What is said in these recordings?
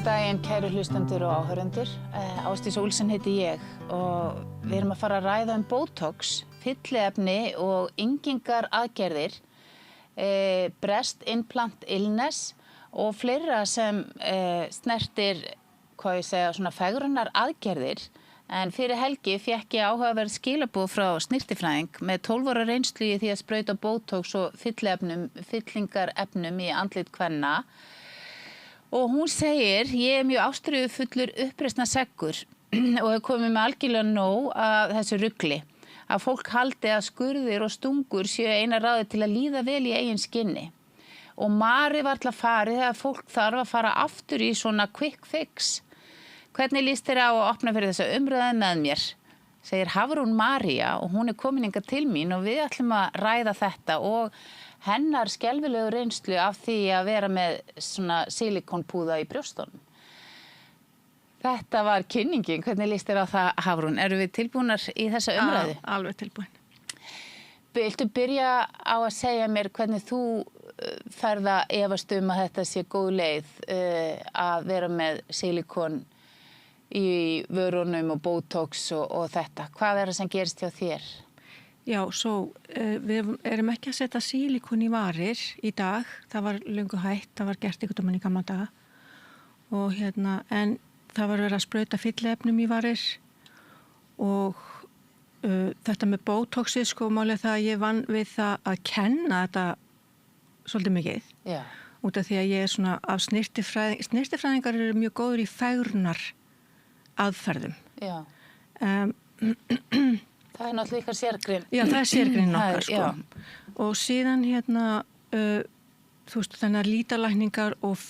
daginn, kæru hlustendur og áhorfendur. Ásdís Olsen heiti ég og við erum að fara að ræða Botox, fylliefni og yngingar aðgerðir, breast implant illness og fleira sem snertir, hvað ég segja, svona fegrunar aðgerðir. En fyrir helgi fékk ég áhugaverð skilaboð frá snyrtifræðing með 12 ára reynslu í því að sprauta Botox og fyllingarefnum í andlit kvenna. Og hún segir, ég mjög ástríðufullur uppreisna seggur og hef komið með algjörlega nóg af þessu rugli. Að fólk haldi að skurðir og stungur séu eina ráði til að líða vel í eigin skinni. Og Mari var til að farið þegar fólk þarf að fara aftur í svona quick fix. Hvernig líst þér á að opna fyrir þessa umræðu með mér? Segir Hafrún María og hún komin hingað til mín og við ætlum að ræða þetta og hennar skelfilegu reynslu af því að vera með svona silikonpúða í brjóstunum. Þetta var kynningin. Hvernig líst þér á það, Hafrún? Eru við tilbúnar í þessa umræðu? Alveg tilbúin. Viltu byrja á að segja mér hvernig þú ferð að efast að þetta sé góð leið að vera með silikon í vörunum og Botox og þetta? Hvað það sem gerist hjá þér? Já, við erum ekki að setja silikon í varir í dag. Það var löngu hætt, það var gert einhvern veginn í gamla daga. Og en það var verið að sprauta fylliefnum í varir og þetta með Botoxið, málið það að ég vann við það að kenna þetta svolítið mikið. Já. Út af því að ég er svona af snyrtifræðingar eru mjög góður í fegrunar aðferðum. Já. Það náttúrulega ykkar sérgrein. Já, það sérgrein okkar, Og síðan þú veist, þannig að lítalækningar og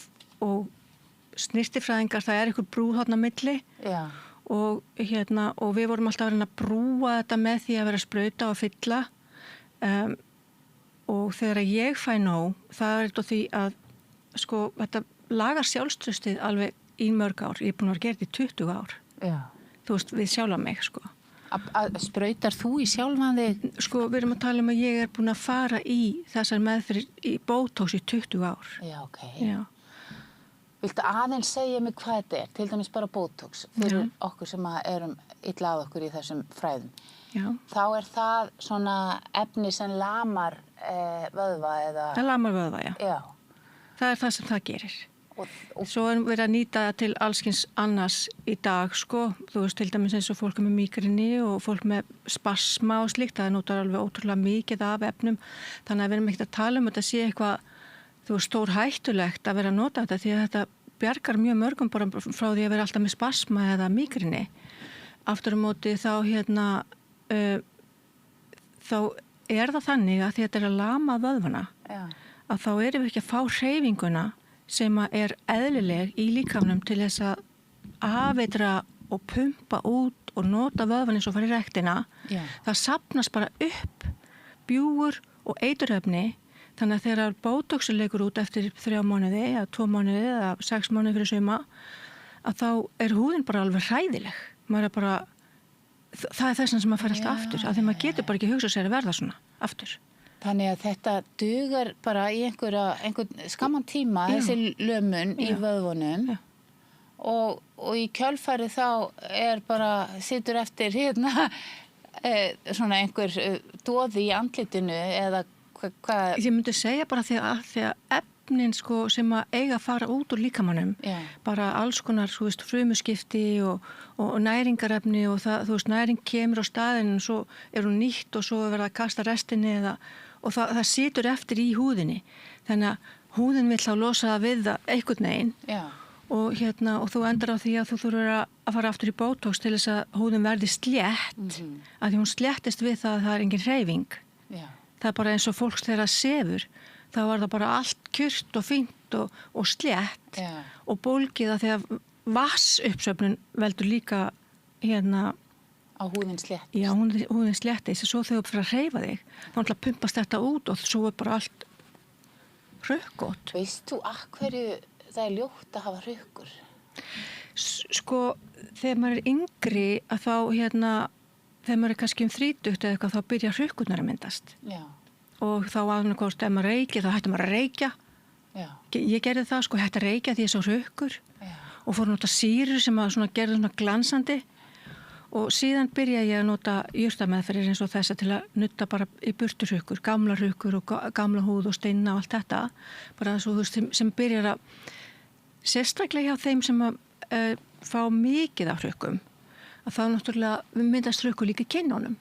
snyrtifræðingar, það er einhver brú þarna á milli. Já. Og við vorum alltaf að reyna að brúa þetta með því að vera að sprauta og fylla. Og þegar ég fæ nóg, það er eitthvað því að, þetta lagar sjálfstraustið alveg í mörg ár. Ég er búin að vera gert í 20 ár. Já. Þú veist, við sjálfa mig, Sprautar þú í sjálfan þig? Við erum að tala að ég er búin að fara í þessar meðferðir í Botox í 20 ár. Já, ok. Já. Viltu aðeins segja mig hvað þetta er? Til dæmis bara Botox, fyrir okkur sem erum illa að okkur í þessum fræðum. Já. Þá er það svona efni sem lamar vöðva eða... Það lamar vöðva, já. Já. Það er það sem það gerir. Svo erum við að nýta til allskins annars í dag, Þú veist, til dæmis eins og fólk með mígrini og fólk með spasma og slíkt. Það notar alveg ótrúlega mikið af efnum. Þannig að við erum ekkert að tala um þetta sé eitthvað, þú veist, stór hættulegt að vera að nota þetta því að þetta bjargar mjög mörgum bara frá því að vera alltaf með spasma eða mígrini. Aftur á móti þá þá er það þannig að því að þetta er að lama vöðvana, að þá erum við ekki að fá hreyfinguna sem er eðlileg í líkamanum til þess að afeitra og pumpa út og nota vöðvan eins og fara í rektina. Já. Það safnast bara upp bjúgur og eiturefni, þannig að þegar Botox leikur út eftir 3 mánuði eða 2 mánuði eða 6 mánuði fyrir suma, að þá er húðin bara alveg hræðileg. Maður er bara, það er þess sem maður fer alltaf aftur, af því maður getur bara ekki hugsað sér að verða svona aftur. Þannig að þetta dugar bara í einhvern skamman tíma, þessi lömun í vöðvunum og í kjölfari þá bara situr eftir svona einhver doði í andlitinu eða hvað? Ég myndi segja bara því að efnin sem að eiga að fara út úr líkamanum, bara alls konar frumuskipti og næringarefni og það, þú veist, næring kemur á staðinn og svo er hún nýtt og svo er verið að kasta restinni og það situr eftir í húðinni. Þannig að húðin vill þá losa það við það einhvern veginn. Já. Og þú endar á því að þú þurfur að fara aftur í Botox til þess að húðin verði slétt, að því hún sléttist við það að það er engin hreyfing. Já. Það er bara eins og fólks þegar það sefur, þá var það bara allt kjurt og fínt og slétt og bólgið að því að vatnsuppsöfnun veldur líka á húðin sléttist. Já, húðin sléttist. Svo þegar þú fyrir að hreyfa þig, þá pumpast þetta út og svo er bara allt rökkótt. Veist þú af hverju það er ljótt að hafa rökkur? Þegar maður er yngri að þá þegar maður er kannski 30 eða eitthvað, þá byrja rökkurnar að myndast. Já. Og þá annarkvort ef maður reykir, þá hættir maður að reykja. Já. Ég gerði það, hætti að reykja því ég sá rökkur. Já. og fór að nota sýru sem að svona gerði svona glansandi og síðan byrjaði ég að nota jurtameðferðir eins og þessa til að nutta bara í burturhrukkur, gamla hrukkur og gamla húð og steina og allt þetta, bara svo þú veist sem byrjar að sérstaklega hjá þeim sem að fá mikið af hrukkum, að þá náttúrulega myndast hrukkur líka í kinnunum.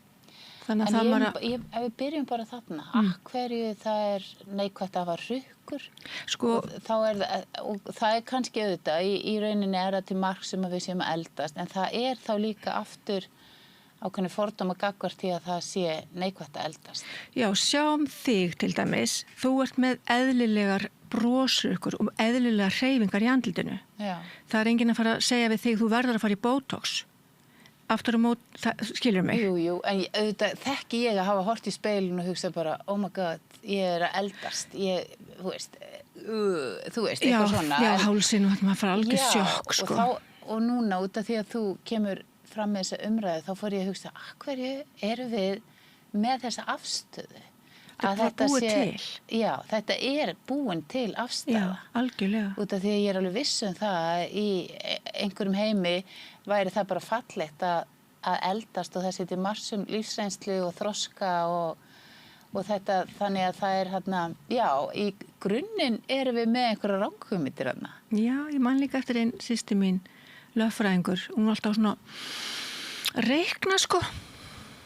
Þannig að ef við byrjum bara þarna, hverju það neikvætt að hafa hrukkur, sko, og það kannski auðvitað, í rauninni það til marks sem að við séum að eldast, en það þá líka aftur ákveðni fordóma gagnvart því að það sé neikvætt að eldast. Já, sjáum þig til dæmis, þú ert með eðlilegar broshrukkur og eðlilegar hreyfingar í andlitinu. Já. Það enginn að fara að segja við þig, þú verður að fara í Botox. Aftur á skilur mig. Jú, en auðvitað þekki ég að hafa hort í speilin og hugsa bara, oh my god, ég að eldast, þú veist, eitthvað svona. Já, hálsinn og maður fara algjör sjokk, sko. Og núna, út af því að þú kemur fram með þessa umræðu, þá fór ég að hugsa, hverju erum við með þessa afstöðu? Þetta búið til. Já, þetta búin til afstæða. Já, algjörlega. Út af því að ég alveg viss það að í einhverjum heimi væri það bara fallegt að eldast og það setja marsum lífsreynslu og þroska og þetta, þannig að það þarna, já, í grunninn erum við með einhverja ranghugmyndir þarna. Já, ég man líka eftir einn systir mín, lögfræðingur, hún var alltaf svona reikna, sko.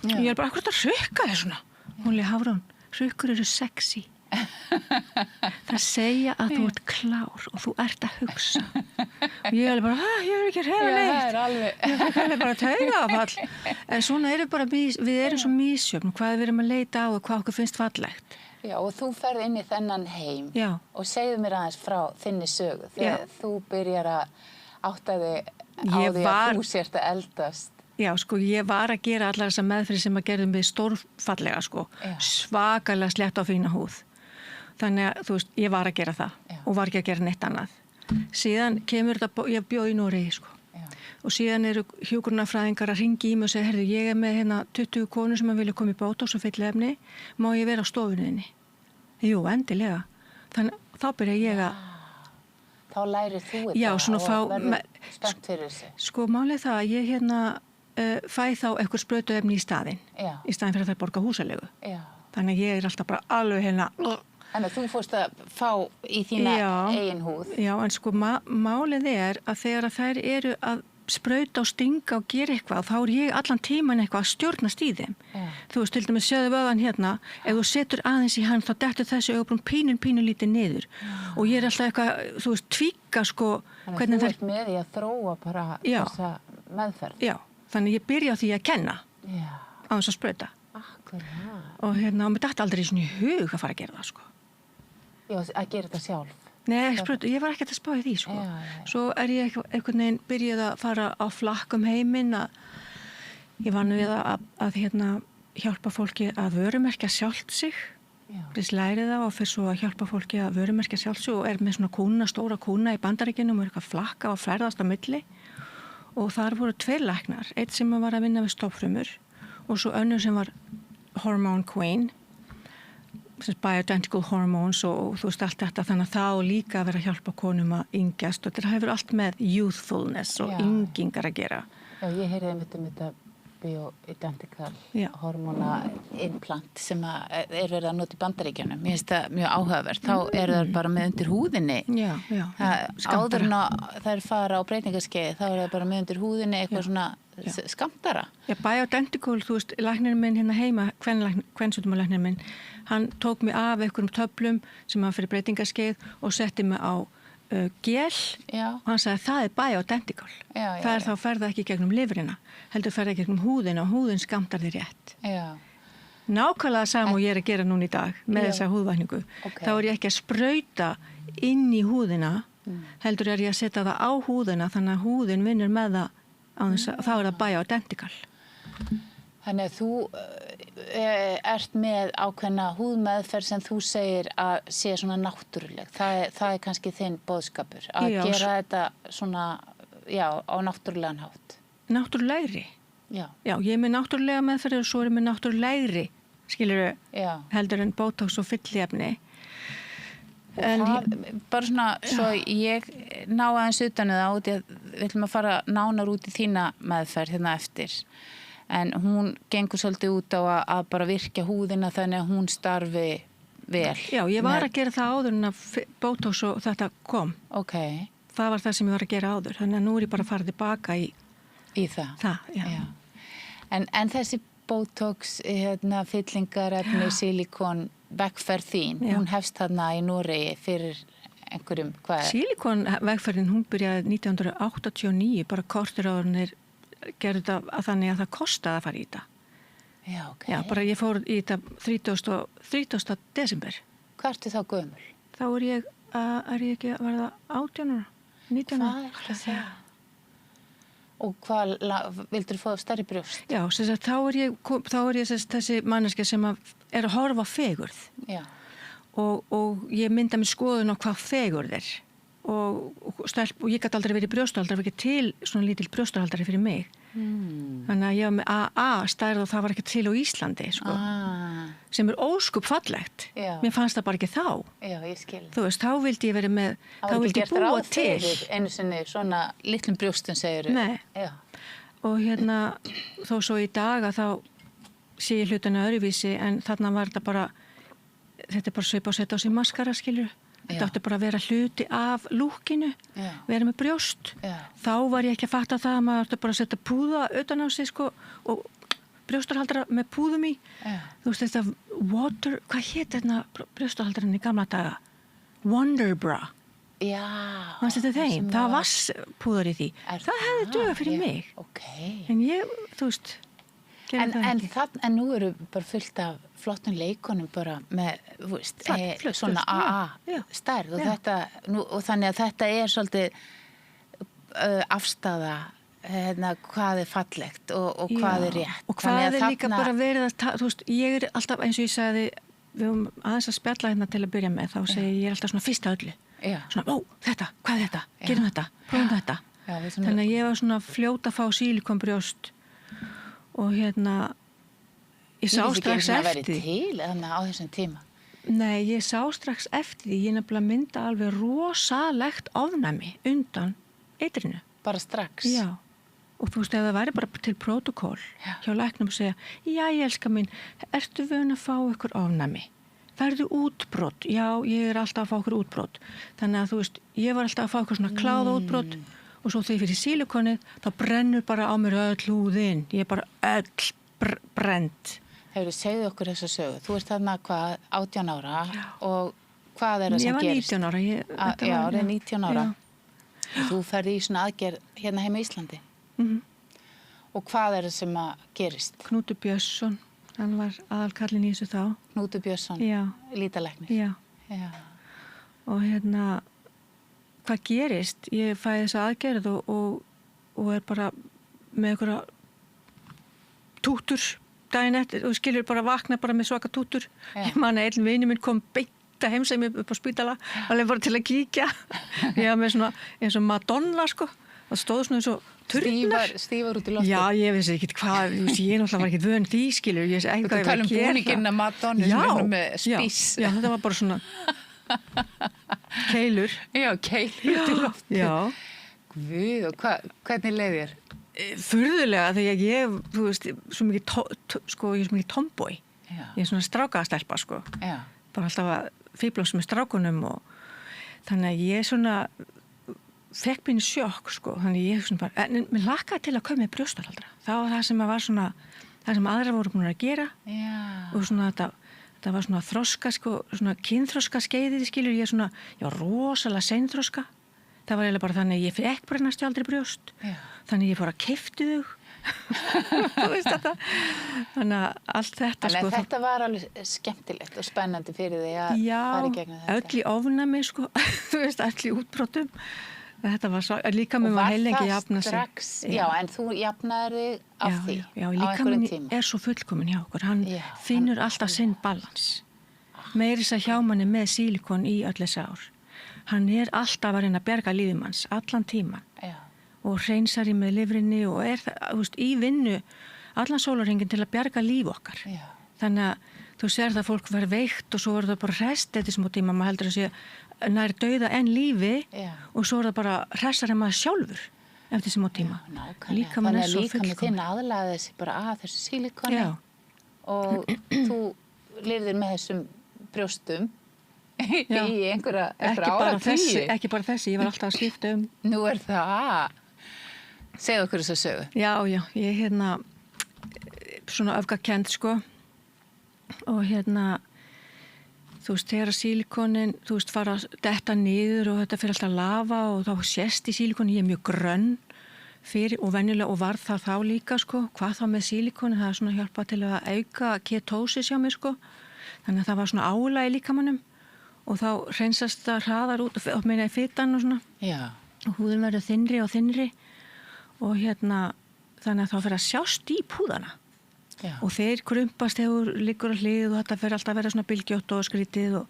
Já. Ég bara, akkur þetta rukka þér svona. Hún líka Hafrún. Hrukkur eru sexy. Það segja að þú ert klár og þú ert að hugsa. Og ég bara, ég ekki að hefa neitt. Ég fikk alveg bara taugafall. En svona við erum svo misjöfn, hvað við erum að leita á og hvað okkur finnst fallegt. Já, og þú ferð inn í þennan heim. Já. Og segðu mér aðeins frá þinni sögu. Þegar þú byrjar að átta þig á því að þú sért að eldast. Já, sko, ég var að gera allar þessar meðferðir sem að gerðum við stórfallega, sko. Já. Svakalega slétt á fína húð. Þannig að, þú veist, ég var að gera það. Já. Og var ekki að gera neitt annað. Síðan kemur þetta, ég bjó í Noregi, sko. Já. Og síðan eru hjúkrunarfræðingar að hringi í mig og segja, heyrðu, ég með 20 konur sem að vilja koma í Botox og fyllefni, má ég vera á stofunniðinni? Jú, endilega. Þannig, þá byrja ég að... Þá lærir þú þetta. Já, svona og verður spennt fyrir þessu. Sko, málið það að ég fæ þá eitthvað sprautuefni í staðinn. Já. Í staðinn fyrir að það borga húsalegu. Já. Þannig að ég alltaf bara alveg Þannig að þú fórst að fá í þína eigin húð. Já, en sko málið að þegar að þær eru að sprauta og stinga og gera eitthvað, þá ég allan tíman eitthvað að stjórnast í þeim. Já. Þú veist, til dæmis sjöðu vöðvan hérna, ef þú setur aðeins í hann, þá dettur þessu augabrún pínu lítið niður. Og ég alltaf eitthvað, þú veist, tvíka sko. Þannig að þú ert með því að þróa bara þessa meðferð. Já. Þannig ég byrja á því að kenna á þess að sprauta. Akkurat. Og mér datt aldrei svona í hug að fara að gera það, sko. Já, að gera þetta sjálf. Nei, sprauta, ég var ekkert að spá í því, sko. Já. Svo ég einhvern veginn byrjuð að fara á flakk heiminn að ég var nú við að hjálpa fólki að vörumerkja sjálft sig. Þess lærið það og fyrir svo að hjálpa fólki að vörumerkja sjálft sig og með svona stóra kúna í Bandaríkjunum og eitthvað flakka og ferðast á milli. Og þar voru 2 læknar, eitt sem var að vinna við stofnfrumur og svo önnur sem var hormone queen, bioidentical hormones og þú veist allt þetta, þannig að þá líka að vera að hjálpa konum að yngjast og þetta hefur allt með youthfulness og yngingar að gera. Já, ég heyrði þetta bioidentical hormona implant sem verið að nota í Bandaríkjunum. Mér finnst það mjög áhugavert. Þá það bara með undir húðinni. Já. Áður en það fara á breytingaskeið, þá það bara með undir húðinni eitthvað svona skammtara. Já, bioidentical, þú veist, læknirinn minn hérna heima, kvensjúkdómalæknirinn minn, hann tók mig af einhverjum töflum sem hann fyrir breytingaskeið og setti mig á gel og hann sagði það bioidentical. Það þá ferða ekki gegnum lifrina, heldur ferða gegnum húðina og húðin skammtar þér rétt. Já. Nákvæmlega sama og ég að gera núna í dag með þessa húðvækningu. Okay. Þá ég ekki að sprauta inn í húðina, heldur ég að setja það á húðina þannig að húðin vinnur með það á þess að þá það bioidentical. Þannig að þú ert með ákveðna húðmeðferð sem þú segir að sé svona náttúruleg. Það kannski þinn boðskapur að gera þetta svona, á náttúrulegan hátt. Náttúrulegri? Já, ég er með náttúrulega meðferð og svo er ég með náttúrulegri, skilurðu, heldur en Botox og fyllefni. Bara svona, svo ég ná aðeins utan það út í að við ætlum að fara nánar út í þína meðferð hérna eftir. En hún gengur svolítið út á að bara virkja húðina þannig að hún starfi vel. Já, ég var að gera það áður en að Botox og þetta kom. Ok. Það var það sem ég var að gera áður. Þannig að nú er ég bara að fara tilbaka í það. Já. En þessi Botox, fyllingarefni, silikon, vegferð þín, hún hefst þarna í Noregi fyrir einhverjum, hvað er? Silikon vegferðin, hún byrjaði 1989, bara kortir áður gerði þetta að þannig að það kostaði að fara í þetta. Já, ok. Já, bara ég fór í þetta 30. desember. Hvað ertu þá gömul? Þá er ég ekki að verða 18 ára, 19 ára. Hvað er það? Og vildur þú fá stærri brjóst? Já, þá er ég þessi manneskja sem er að horfa á fegurð. Já. Og ég mynda mér skoðun á hvað fegurð er. Og ég gæti aldrei verið brjóstahaldari, ekki til svona lítil brjóstahaldari fyrir mig. Þannig að ég var með AA stærð og það var ekki til á Íslandi, sko. Sem er óskup fallegt. Já. Mér fannst það bara ekki þá. Já, ég skil. Þú veist, þá vildi ég verið með, þá vildi ég búa til. Einu sinni svona litlum brjóstum, segirðu. Nei. Já. Og þó svo í dag að þá sé ég hlutana öðruvísi, en þarna var þetta bara svipa og setja á sig maskara, skilur. Þetta átti bara að vera hluti af lúkinu, vera með brjóst. Já. Þá var ég ekki að fatta það að maður átti bara að setja púða utan á sig, sko, og brjóstarhaldara með púðum í. Já. Þú veist þetta hvað hét þetta brjóstarhaldarinn í gamla daga? Wonder Bra. Já. Manst þetta þeim? Það var vasspúðar í því. Það hefði dugað fyrir mig. Ok. En ég, þú veist, en nú eru bara fullt af flottum leikonum bara með, þú veist, svona AA stærð og þannig að þetta er svolítið afstaða hvað er fallegt og hvað er rétt. Og hvað er líka bara verið að, þú veist, ég er alltaf, eins og ég sagði, við höfum aðeins að spjalla hérna til að byrja með, þá segi ég er alltaf svona fyrsta öllu. Já. Svona, þetta, hvað er þetta? Gerum þetta, prófum þetta. Já, þannig að ég var svona fljóta að fá sílikonbrjóst og ég sá strax eftir því. Til á þessum tíma? Nei, ég sá strax eftir því. Ég nefnilega mynda alveg rosalegt ofnæmi undan eitrinu. Bara strax? Já. Og þú veist, ef það væri bara til protokól hjá læknum og segja, já, ég elska mín, ertu vön að fá ykkur ofnæmi? Færðu útbrot? Já, ég er alltaf að fá ykkur útbrot. Þannig að þú veist, ég var alltaf að fá ykkur svona kláða útbrot og svo þegar ég fyrir sílikonið, þá brennur bara á mér öll húðin. Ég er bara öll brennt. Hefur segðu okkur þessa sögu. Þú ert þarna hvað, 18 ára og hvað er það sem gerist? Ég var 19 ára. Já, það er 19 ára. Og þú ferði í svona aðgerð hérna heima í Íslandi. Og hvað er það sem gerist? Knútur Björnsson, hann var aðalkallinn í þessu þá. Knútur Björnsson, lítalæknir. Já. Og hvað gerist? Ég fæði þessa aðgerð og er bara með einhverja tútur daginn eftir og skilur bara vakna bara með svaka tútur. Ég man að einn vini minn kom beint að heimsa mig upp á spítala alveg bara til að kíkja. Ég var með svona eins og Madonna, sko. Það stóð svona eins og turnar. Stífar út í loftu. Já, ég vissi ekki hvað, ég náttúrulega var ekki vön því, skilur. Ég vissi ekki hvað ég var að gera. Þú tala búninginn að Madonna sem er með spís. Já, þetta var bara svona keilur. Já, keilur út í loftu. Já. Guð, og hvernig leið þér? Furðulega, þegar ég, þú veist, svo mikið tomboy. Ég er svona strákastelpa, sko. Já. Bara alltaf að fíblósa með strákunum og þannig að ég svona fekk mínu sjokk, sko. Þannig ég svona bara, en mér lakaði til að koma með brjóstarhaldara. Það var það sem var svona, það sem aðra voru búin að gera. Já. Og svona þetta var svona þroska, sko, svona kynþroska skeiðið, skilur, ég var rosalega seinþroska. Það var eiginlega bara þannig að ég fekk bara næstu aldrei brjóst. Já. Þannig ég fór að keypti þau. Þú veist þetta. Þannig að allt þetta, sko. Þannig að þetta var alveg skemmtilegt og spennandi fyrir þig að fara í gegnum þetta. Já, öll í ofnæmi, sko. Þú veist, öll í útbrotum. Þetta var svo, líka með maður heilengi jafna sig. Og var það strax? Já, en þú jafnaðir þig af því á einhverjum tíma. Já, er svo fullkomin hjá okkur. Hann finnur alltaf sinn balans. Meiris að hjá manni með sílikon í öll þessi ár. Hann er alltaf að reyna að bjarga lífimanns, allan tíman. Já. Og hreinsar í með lifrinni og er það, þú veist, í vinnu allan sólarhringinn til að bjarga líf okkar. Já. Þannig að þú sér það fólk verður veikt og svo verður það bara hrest eftir smá tíma, maður heldur að sé nær dauða en lífi og svo er það bara hressar en maður sjálfur eftir smá tíma. Þannig að líkaminn þinn aðlagaði þessi bara að þessu sílikoni og þú lifðir með þessum brjóstum í einhverja áratugi. Ekki bara þessi, ég var alltaf að skipta Nú er það. Segðu okkur þess að sögu. Já, ég svona öfgakend sko og þú veist, þegar sílikonin, þú veist, fara að detta niður og þetta fyrir alltaf lafa og þá sést í sílikonin, ég er mjög grönn fyrir og venjulega og var það þá líka sko, hvað þá með sílikonin, það er svona hjálpað til að auka ketósis hjá mér sko, þannig að það var svona álag í líkamannum og þá hreinsast það hraðar út og meina í fitan og svona og húðin verður þynnri og þynnri og þannig að þá fyrir að sjást í púðana. Og þeir krumpast þegar liggur á hlið og þetta fer alltaf að vera svona bylgjótt og skrítið og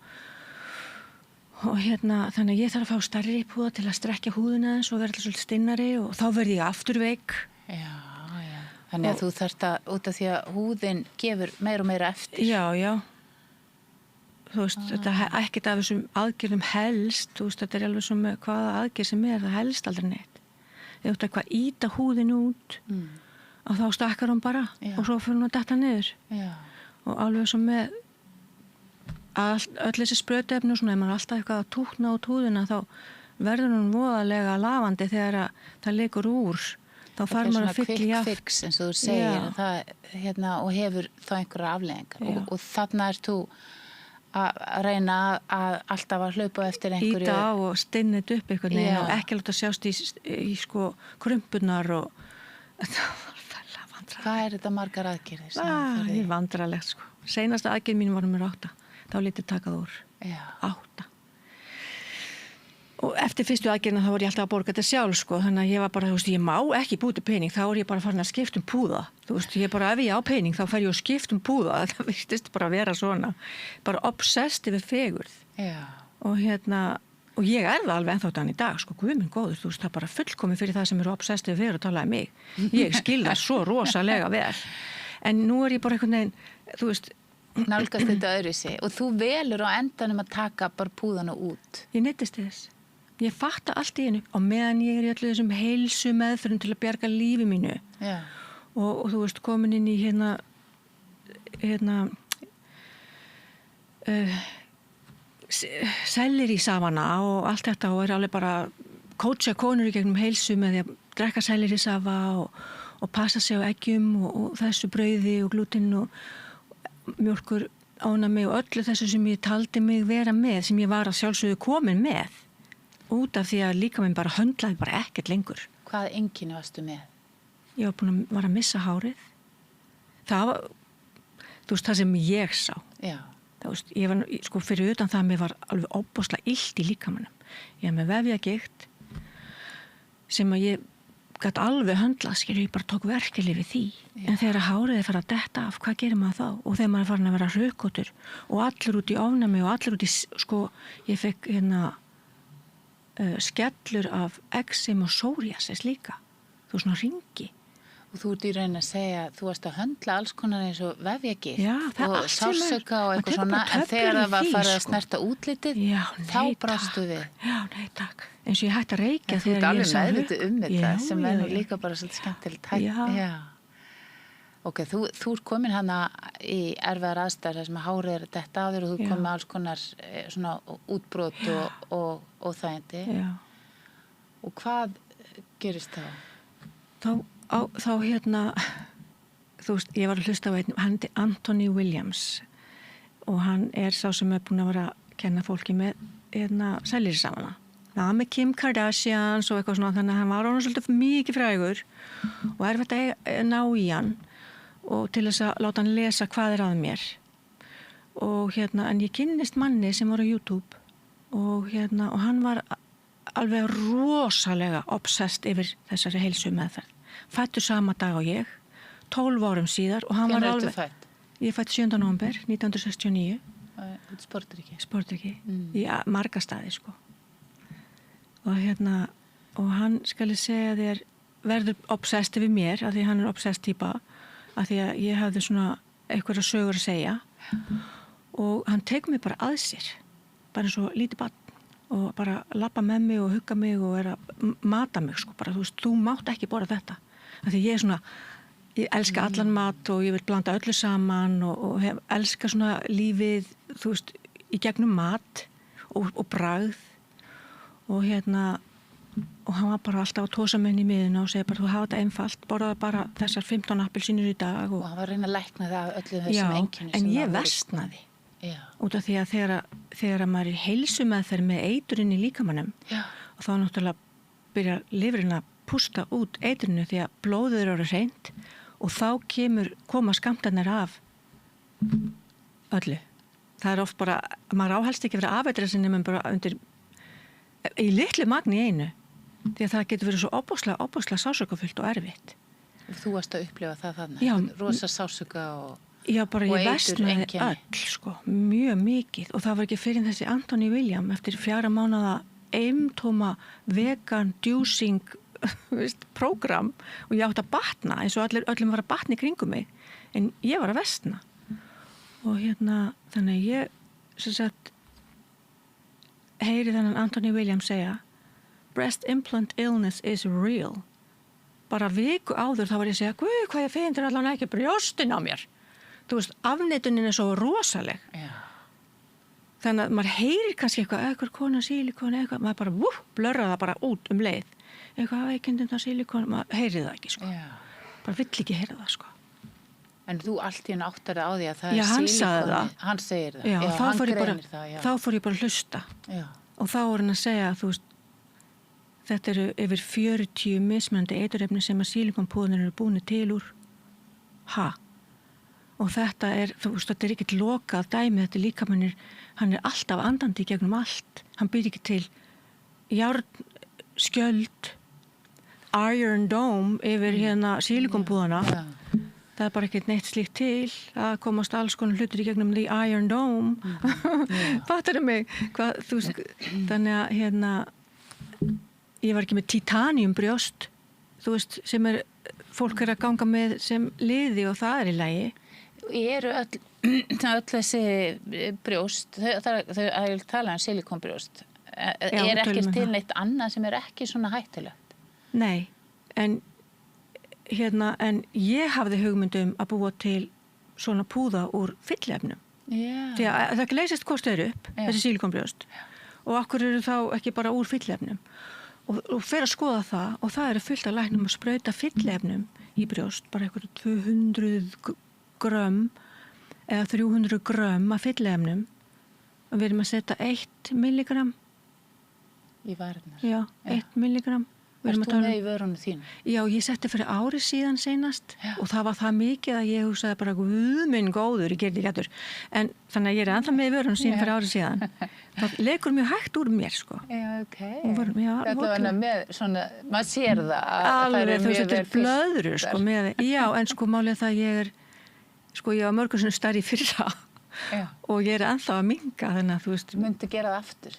þannig að ég þarf að fá stærri púða til að strekkja húðina eins og vera alltaf svolítið stinnari og þá verð ég aftur veik. Já. Þannig að þú þarft að út af því að húðin gefur meira og meira eftir. Já. Þú veist, þetta ekkert af þessum aðgerðum helst, þú veist, þetta er alveg sem hvaða aðgerð sem það helst aldrei neitt. Ef þú eitthvað íta húðin út og þá stakkar hún bara og svo fyrir hún að detta niður og alveg svo með öll þessi sprautuefni og svona, ef maður alltaf eitthvað að tútna út húðina þá verður hún voðalega lafandi þegar það leikur úr þá fær maður að fylla í quick fix eins og þú segir það, og hefur þá einhverja afleiðingar og þarna ert þú að reyna að alltaf að hlaupa eftir einhverju íta á og stinnit upp einhvern veginn og ekki láta sjást í sko krumpunar og Hvað er þetta margar aðgerðir? Það er vandralegt sko. Seinasta aðgerð mín var nummer 8. Þá lítið takað úr. 8. Og eftir fyrstu aðgerðina þá var ég alltaf að borga þetta sjálf sko. Þannig að ég var bara, þú veist, ég má ekki búti pening. Þá er ég bara farin að skipta púða. Þú veist, ég bara ef ég á pening þá fer ég að skipta púða. Það virtist bara að vera svona. Bara obsessed yfir fegurð. Og ég er það alveg ennþá þann í dag, sko, guð minn góður, þú veist, það bara fullkomið fyrir það sem eru obsessed við að tala um mig. Ég skil það svo rosalega vel. En nú er ég bara einhvern veginn, þú veist... Nálgast þetta öðru sig og þú velur á endanum að taka bara púðana út. Ég neyddist þess. Ég fatta allt í einu og meðan ég er í öllu þessum heilsu meðferðum til að bjarga lífi mínu. Og þú veist, komin inn í sellir í safana og allt þetta og er alveg bara kótsa konur í gegnum heilsu með því að drekka sellir í safa og passa sig á eggjum og þessu brauði og glúten og mjólkur ánami og öllu þessu sem ég taldi mig vera með, sem ég var að sjálfsögðu komin með út af því að líka minn bara höndlaði bara ekkert lengur. Hvaða einkenni varstu með? Ég var að missa hárið. Það var, þú veist, það sem ég sá. Það veist, ég var, sko, fyrir utan það að mér var alveg óbúslega illt í líkamanum. Ég var með vefjagigt sem að ég gat alveg höndlað, skilur, ég bara tók verkefli við því. En þegar hárið fara að detta af, hvað gerir maður þá? Og þegar maður farin að vera hrukkotur og allir út í ofnæmi og allir út í, sko, ég fekk skellur af eksem og psoriasis líka. Þú svona hringi. Og þú ert í raun að segja, þú varst að höndla alls konar eins og vefjagigt og sársauka og eitthvað svona, en þegar það var farið að snerta útlitið, þá brastu við. Já, nei, takk. Eins og ég hætti að reykja þegar ég sá Þú ert alveg meðvituð þetta, sem verður líka bara svolítið skemmtilegt. Já. Ok, þú ert komin hana í erfiðar aðstæður þar sem hárið er detta á þér og þú kom með alls konar svona útbrot og þægindi. Já. Og hvað gerist þá? Þá þú veist, ég var að hlusta á einn, hann er Anthony Williams og hann er sá sem er búin að vera að kenna fólki með sellirisafana. Það með Kim Kardashians og eitthvað svona, þannig að hann var orðinn svolítið mikið frægur og erfitt að ná í hann og til þess að láta hann lesa hvað er að mér. Og en ég kynnist manni sem var á YouTube og hann var alveg rosalega obsessed yfir þessari heilsu meðferð. Fættur sama dag og ég, 12 árum síðar og hann var alveg... Fætt? Ég fætt 7. nóvember 1969. Sportriki. Í marga staði, sko. Og hann skal ég segja þér verður obsessed við mér, af því hann er obsessed típa, af því að ég hafði svona einhverja sögur að segja og hann tekur mig bara að sér, bara eins og lítið barn og bara labba með mig og hugga mig og að mata mig sko, bara þú mátt ekki borða þetta. Af því ég svona, ég elska allan mat og ég vil blanda öllu saman og hef elska svona lífið, í gegnum mat og bragð og og hann var bara alltaf að tósa með henni í miðuna og segja bara, þú hafa þetta einfalt, borða bara þessar 15 appelsínur í dag. Og hann var að reyna að lækna það af öllum þessum einkennum. Já, en ég versnaði. Út af því að þegar maður er heilsumeðferð með eiturinn í líkamannum og þá náttúrulega byrjar lifrin að pústa út eiturinu því að blóðið eru hreint og þá koma skammtarnir af öllu. Það er oft bara, maður áhelst ekki verið afeitra sinni menn bara undir í litlu magni í einu því að það getur verið svo óbúslega sásökafullt og erfitt. Þú varst að upplifa það þannig? Já. Rosa sásöka og já, bara ég versnaði öll, sko, mjög mikið og það var ekki fyrir þessi Anthony William eftir 4 mánaða eimtóma vegan djúsing prógram og ég átti að batna eins og öllum var að batna í kringum mig en ég var að versna og þannig ég sem sagt heyri þennan Anthony William segja breast implant illness is real. Bara viku áður þá var ég að segja, guð, hvað ég finn allavega ekki brjóstin á mér. Afneitunin er svo rosaleg. Já. Þannig að maður heyrir kannski eitthvað kona sílikon, eitthvað, maður bara blörra það bara út leið. Eitthvað veikindum það sílikon, maður heyrir það ekki, sko. Já. Bara vill ekki heyra það, sko. En þú allt í hann áttar það á því að það já, er hann sílikoni. Það. Hann segir það. Já, hann greinir það, já. Þá fór ég bara að hlusta. Já. Og þá var hann að segja, þetta eru yfir 40 mismunandi eiturefni sem að sílikonpúðunir eru búin til úr. Og þetta er, þetta er ekkert lokað dæmi, þetta líkamannir, hann er alltaf andandi í gegnum allt. Hann býr ekki til járnskjöld, iron dome yfir sílikonpúðuna. Já. Það er bara ekkert neitt slíkt til að komast alls konar hlutur í gegnum the iron dome. Fattar mig? Þannig að ég var ekki með titanium brjóst, sem fólk er að ganga með sem liði og það er í lagi. Eru öll þessi brjóst, þau að tala silikonbrjóst, er ekki til neitt annað sem er ekki svona hættulegt? Nei, en ég hafði hugmyndum að búa til svona púða úr fylliefnum. Því að það leysist hvort þau eru upp, þessi silikonbrjóst. Og akkur eru þá ekki bara úr fylliefnum. Og fer að skoða það og það eru fullt af læknum að sprauta fylliefnum í brjóst, bara eitthvað 200 grömm eða 300 grömm af fylliefnum og við erum að setja 1 milligram í varirnar. Já, 1 milligram. Varst þú með í vörunum þínu? Já, ég setti fyrir ári síðan seinast og það var það mikið að ég hugsaði bara guð minn góður, ég gerði ekki aftur. En þannig að ég er ennþá með í vörunum síðan fyrir ári síðan. Það leikur mjög hægt úr mér, sko. Já, ok. Þetta var með svona, maður sér það. Alveg, þetta er blöðrur, sko. Já, en sko málið það ég var mörgur sem starri fyrir það og ég er ennþá að minka, þannig að Myndi gera það aftur?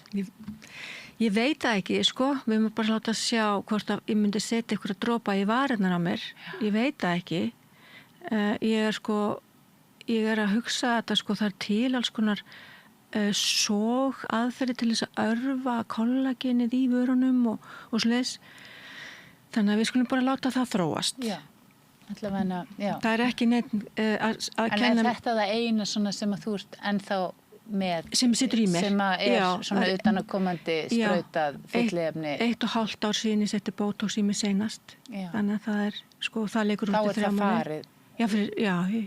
Ég veit það ekki, sko. Við erum bara að láta sjá hvort að ég myndi setja ykkur að dropa í varirnar á mér. Ég veit það ekki. Ég er að hugsa þetta, sko, það er til alls konar sóg aðferði til þess að örva kollagenið í vörunum og svoleiðis. Þannig að við skulum bara láta það þróast. Já, allavega, já. Það er ekki neitt að kenna... En er þetta það eina svona sem að þú ert ennþá með... Sem situr í mér. Sem að svona utanakomandi sprautað fylliefni. 1,5 ár síðan ég setti Botox í mig seinast. Já. Þannig að það er, sko, það leikur út í 3 mánuði. Þá er það farið?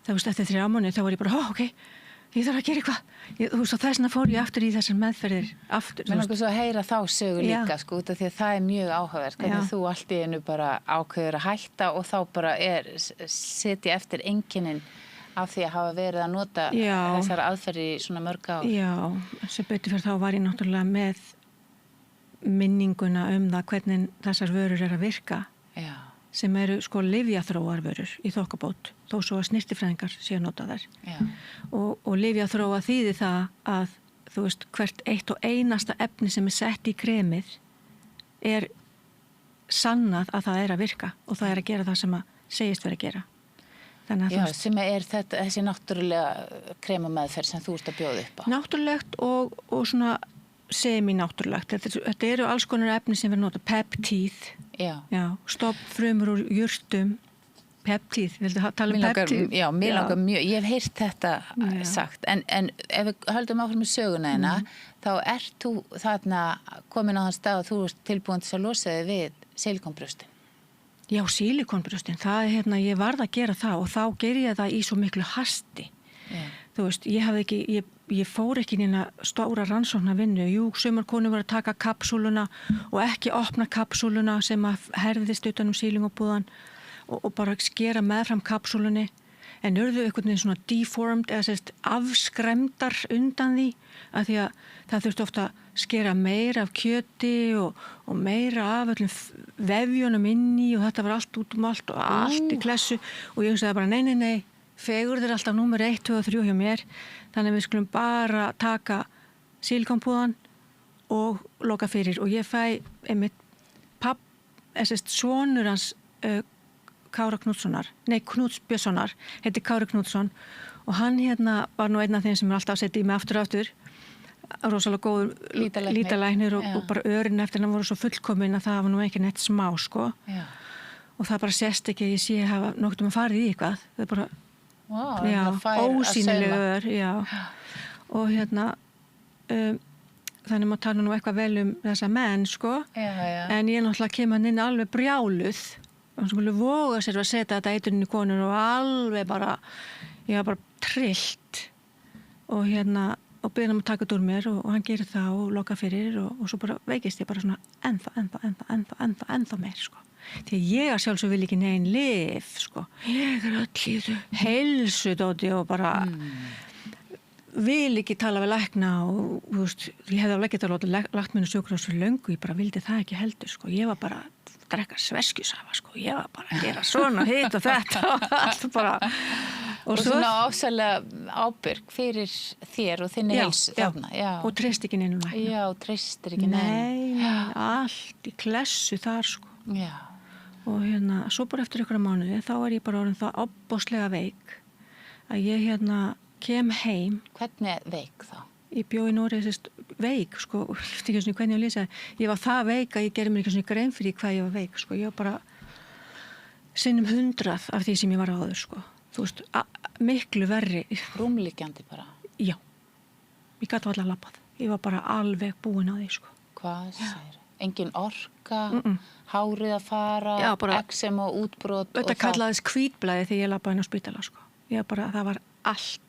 Það eftir 3 mánuði þá var ég bara, ok, ég þarf að gera eitthvað. Þessna fór ég aftur í þessar meðferðir. Mér langar svo að heyra þá sögu líka, sko, út af því að það er mjög áhugavert. Hvernig þú allt í einu bara ákveður að hætta og þá bara setja eftir einkennin af því að hafa verið að nota þessar aðferði í svona mörg ár. Já, sem betur fyrir þá var ég náttúrulega með minninguna það hvernig þessar vörur er að virka. Já. Sem eru sko lyfjaþróarvörur í þokkabót, þó svo að snyrtifræðingar sé að nota þær. Já. Og lyfjaþróa þýðir það að hvert eitt og einasta efni sem er sett í kremið er sannað að það er að virka og það er að gera það sem að segist vera að gera. Já, sem þessi náttúrulega kremameðferð sem þú ert að bjóða upp á. Náttúrulegt og svona semi-náttúrulegt. Þetta eru alls konar efni sem verður notað. Peptíð, stofnfrumur úr jurtum, peptíð, viltu tala peptíð? Já, mér langar mjög, ég hef heyrt þetta sagt, en ef við höldum áfram með söguna hérna, þá ert þú þarna komin á þann stað að þú ert tilbúin til að losa þig við sílikonbrjóstin. Já, sílikonbrjóstin, það ég varð að gera það og þá ger ég það í svo miklu hasti. Þú veist, ég fór ekki inn í stóra rannsóknarvinnu. Jú, sumar konur voru að taka kapsúluna og ekki opna kapsúluna sem að herðist utan sílingabúðan og bara skera meðfram kapsúlunni, en urðu einhvern veginn svona deformed eða afskremdar undan því, að því að það þurfti ofta að skera meira af kjöti og meira af öllum vefjunum inni og þetta var allt út allt og allt í klessu og ég hugsaði bara nei, fegurð er alltaf númer 1, 2 og 3 hjá mér, þannig að við skulum bara taka sílikonpúðan og loka fyrir og ég fæ einmitt sonur hans Kára Knútssonar, Knúts Björnssonar, heiti Kári Knútsson og hann var nú einn af þeim sem alltaf setið í mig aftur og aftur, rosalega góður lítalæknir og bara örin eftir hann voru svo fullkomin að það var nú ekki neitt smá, sko. Já. Og það bara sést ekki að ég sé að hafa nokkuð farið í eitthvað, það er bara ósýnileg ör, og þannig maður tala nú eitthvað vel þessa menn, sko, en ég náttúrulega kemur inn alveg brjáluð og svo skulle voga sér að setja þetta eiturinn í konur og alveg bara ég var bara trillt og og byrði hann að taka þetta úr mér og hann gerir það og loka fyrir og svo bara veikist ég bara svona ennþá meir, sko. Því að ég sjálfsög vil ekki negin lyf, sko. Ég öll í þessu heilsudóti og bara vil ekki tala við lækna og þú veist, ég hefði alveg getað lagt mér á sjúkrahús fyrir löngu, ég bara vildi það ekki heldur, sko. Ég var bara drekka sveskjusafa, sko. Ég var bara að gera svona hitt og þetta og allt bara. Og svona ásælega ábyrg fyrir þér og þinni heilsu þarna. Já, og treyst ekki neinum lækna. Já, treystir ekki neinum. Nei, allt í klessu þar, sko. Já. Og svo bara eftir ykkur mánuði, þá ég bara orðin það ofboðslega veik að ég kem heim. Hvernig veik þá? Ég bjó í Noregi, veik, sko, og ég veit ekki svona hvernig ég lýsa. Ég var það veik að ég gerði mér ekki svona grein fyrir hvað ég var veik, sko. Ég var bara sinnum 100 af því sem ég var áður, sko. Þú veist, miklu verri. Rúmliggjandi bara? Já. Ég gat varla labbað. Ég var bara alveg búin á því, sko. Hvað segir? Engin orka, hárið að fara, eksem og útbrot. Þetta kallaðist hvítblæði þegar ég labbaði inn á spítala, sko. Það var allt.